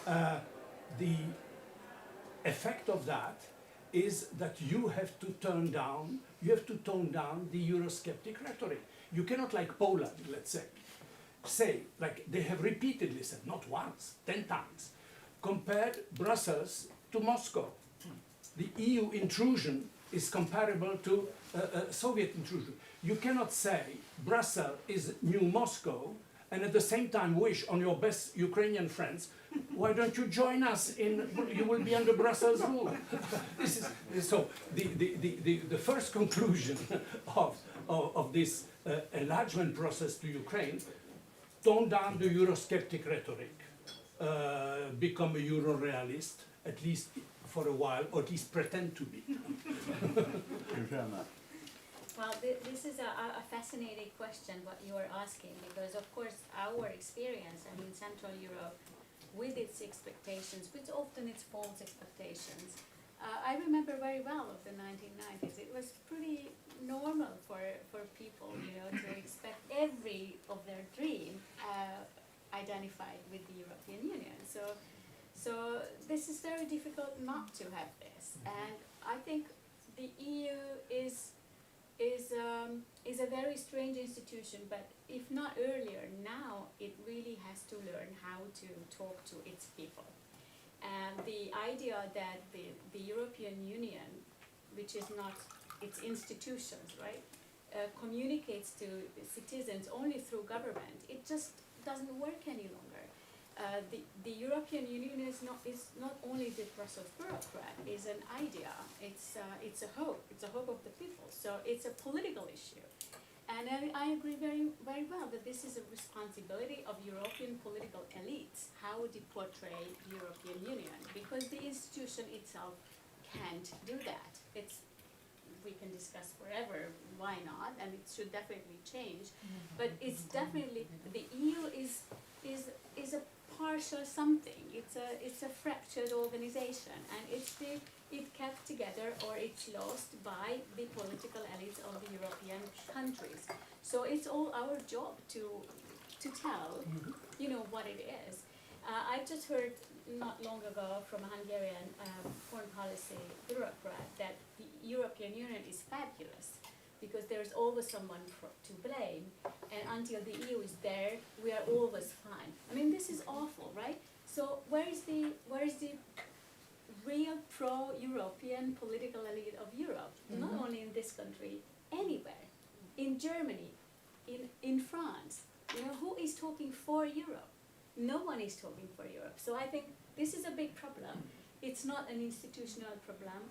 The effect of that is that you have to tone down the Eurosceptic rhetoric. You cannot, like Poland, let's say, like they have repeatedly said, not once, 10 times, compared Brussels to Moscow. The EU intrusion is comparable to Soviet intrusion. You cannot say Brussels is new Moscow and at the same time wish on your best Ukrainian friends, why don't you join us you will be under Brussels rule. So the first conclusion of this enlargement process to Ukraine, tone down the Eurosceptic rhetoric, become a Euro-realist, at least for a while, or at least pretend to be. Well, this is a fascinating question, what you are asking, because of course our experience, I mean Central Europe, with its expectations, which often it's false expectations. I remember very well of the 1990s. It was pretty normal for people, you know, to expect every of their dream identified with the European Union. So this is very difficult not to have this, and I think the EU is a very strange institution. But if not earlier, now it really has to learn how to talk to its people. And the idea that the European Union, which is not its institutions, right, communicates to citizens only through government, it just doesn't work any longer. the European Union is not only the Brussels bureaucrat, it's an idea, it's a hope of the people, so it's a political issue. And I agree very, very well that this is a responsibility of European political elites, how they portray the European Union, because the institution itself can't do that. We can discuss forever why not, and it should definitely change. But it's definitely, the EU is a partial something. It's a fractured organization, and it kept together or it's lost by the political elites of the European countries. So it's all our job to tell, what it is. I just heard not long ago from a Hungarian foreign policy bureaucrat that the European Union is fabulous because there's always someone to blame, and until the EU is there, we are always fine. I mean, this is awful, right? So where is the real pro-European political elite of Europe? Not only in this country, anywhere, in Germany, in France. Who is talking for Europe? No one is talking for Europe. So I think this is a big problem. It's not an institutional problem,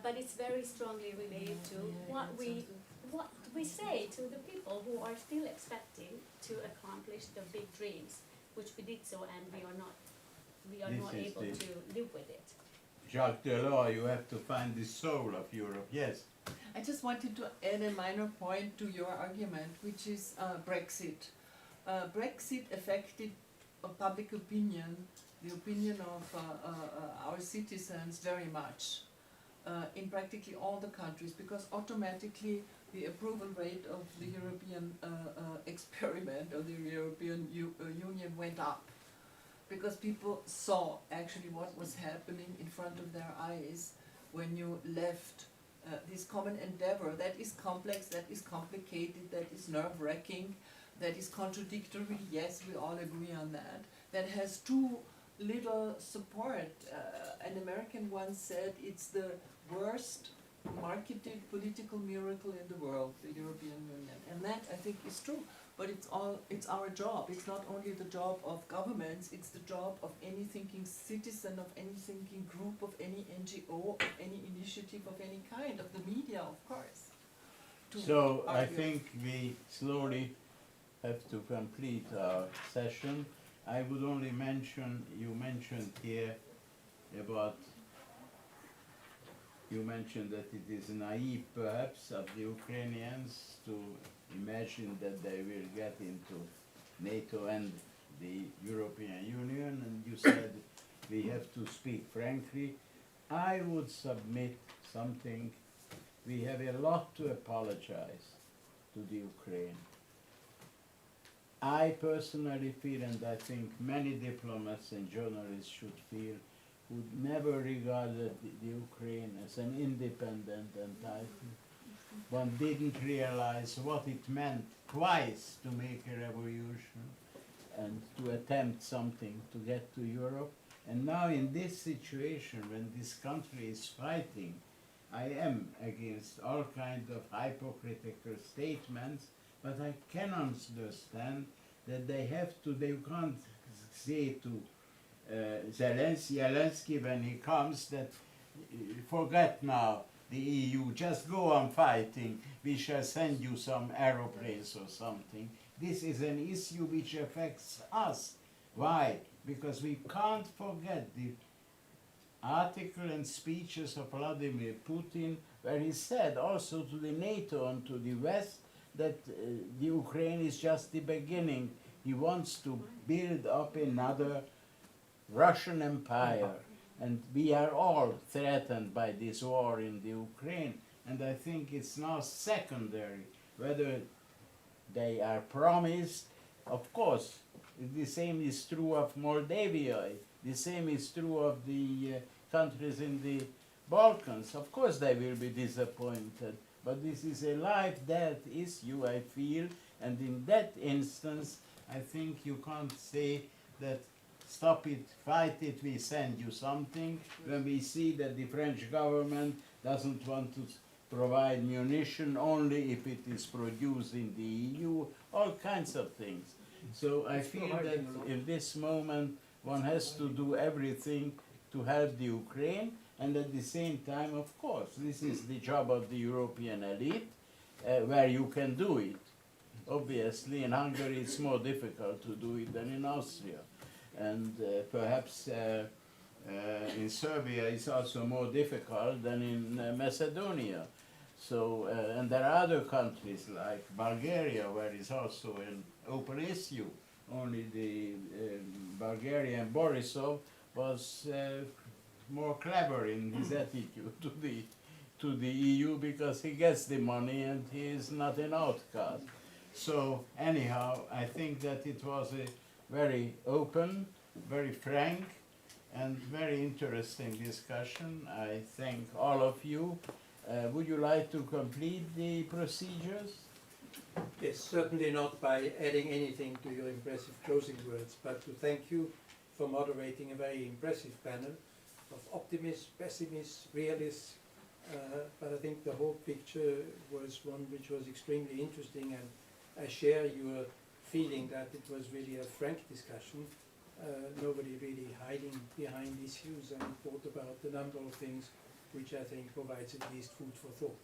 but it's very strongly related to what we say to the people who are still expecting to accomplish the big dreams, which we did so, and we are not able to live with it. Jacques Delors, you have to find the soul of Europe, yes. I just wanted to add a minor point to your argument, which is Brexit. Brexit affected public opinion, the opinion of our citizens very much in practically all the countries, because automatically the approval rate of the European experiment or the European Union went up, because people saw actually what was happening in front of their eyes when you left this common endeavor that is complex, that is complicated, that is nerve-wracking, that is contradictory, yes, we all agree on that, that has too little support. An American once said it's the worst marketed political miracle in the world, the European Union. And that, I think, is true. But it's our job. It's not only the job of governments, it's the job of any thinking citizen, of any thinking group, of any NGO, of any initiative of any kind, of the media, of course. So I think we slowly have to complete our session. I would only mention, you mentioned that it is naive perhaps of the Ukrainians to imagine that they will get into NATO and the European Union, and you said we have to speak frankly. I would submit something. We have a lot to apologize to the Ukraine. I personally feel, and I think many diplomats and journalists should feel, who never regarded the Ukraine as an independent entity. One didn't realize what it meant twice to make a revolution and to attempt something to get to Europe. And now in this situation, when this country is fighting, I am against all kinds of hypocritical statements, but I can understand that they can't say to Zelensky when he comes that forget now the EU, just go on fighting, we shall send you some aeroplanes or something. This is an issue which affects us. Why? Because we can't forget the article and speeches of Vladimir Putin, where he said also to the NATO and to the West that the Ukraine is just the beginning. He wants to build up another Russian Empire, and we are all threatened by this war in the Ukraine, and I think it's now secondary whether they are promised. Of course, the same is true of Moldavia, the same is true of the countries in the Balkans. Of course they will be disappointed, but this is a life-death issue, I feel, and in that instance I think you can't say that stop it, fight it, we send you something, when we see that the French government doesn't want to provide munition only if it is produced in the EU, all kinds of things. So I feel that in this moment one has to do everything to help the Ukraine, and at the same time, of course, this is the job of the European elite, where you can do it. Obviously, in Hungary it's more difficult to do it than in Austria, and perhaps in Serbia it's also more difficult than in Macedonia. So, and there are other countries like Bulgaria where it's also an open issue. Only the Bulgarian Borisov was more clever in his attitude to the EU because he gets the money and he is not an outcast. So anyhow, I think that it was a very open, very frank, and very interesting discussion. I thank all of you. Would you like to complete the procedures? Yes, certainly not by adding anything to your impressive closing words, but to thank you for moderating a very impressive panel of optimists, pessimists, realists, but I think the whole picture was one which was extremely interesting, and I share your feeling that it was really a frank discussion, nobody really hiding behind issues, and thought about a number of things which I think provides at least food for thought.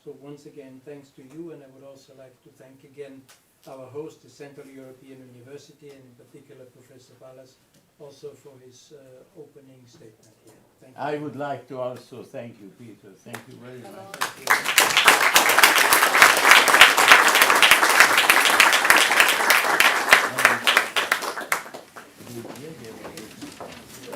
So once again, thanks to you, and I would also like to thank again our host, the Central European University, and in particular Professor Ballas, also for his opening statement here. Thank you. I would like to also thank you, Peter. Thank you very much. Hello.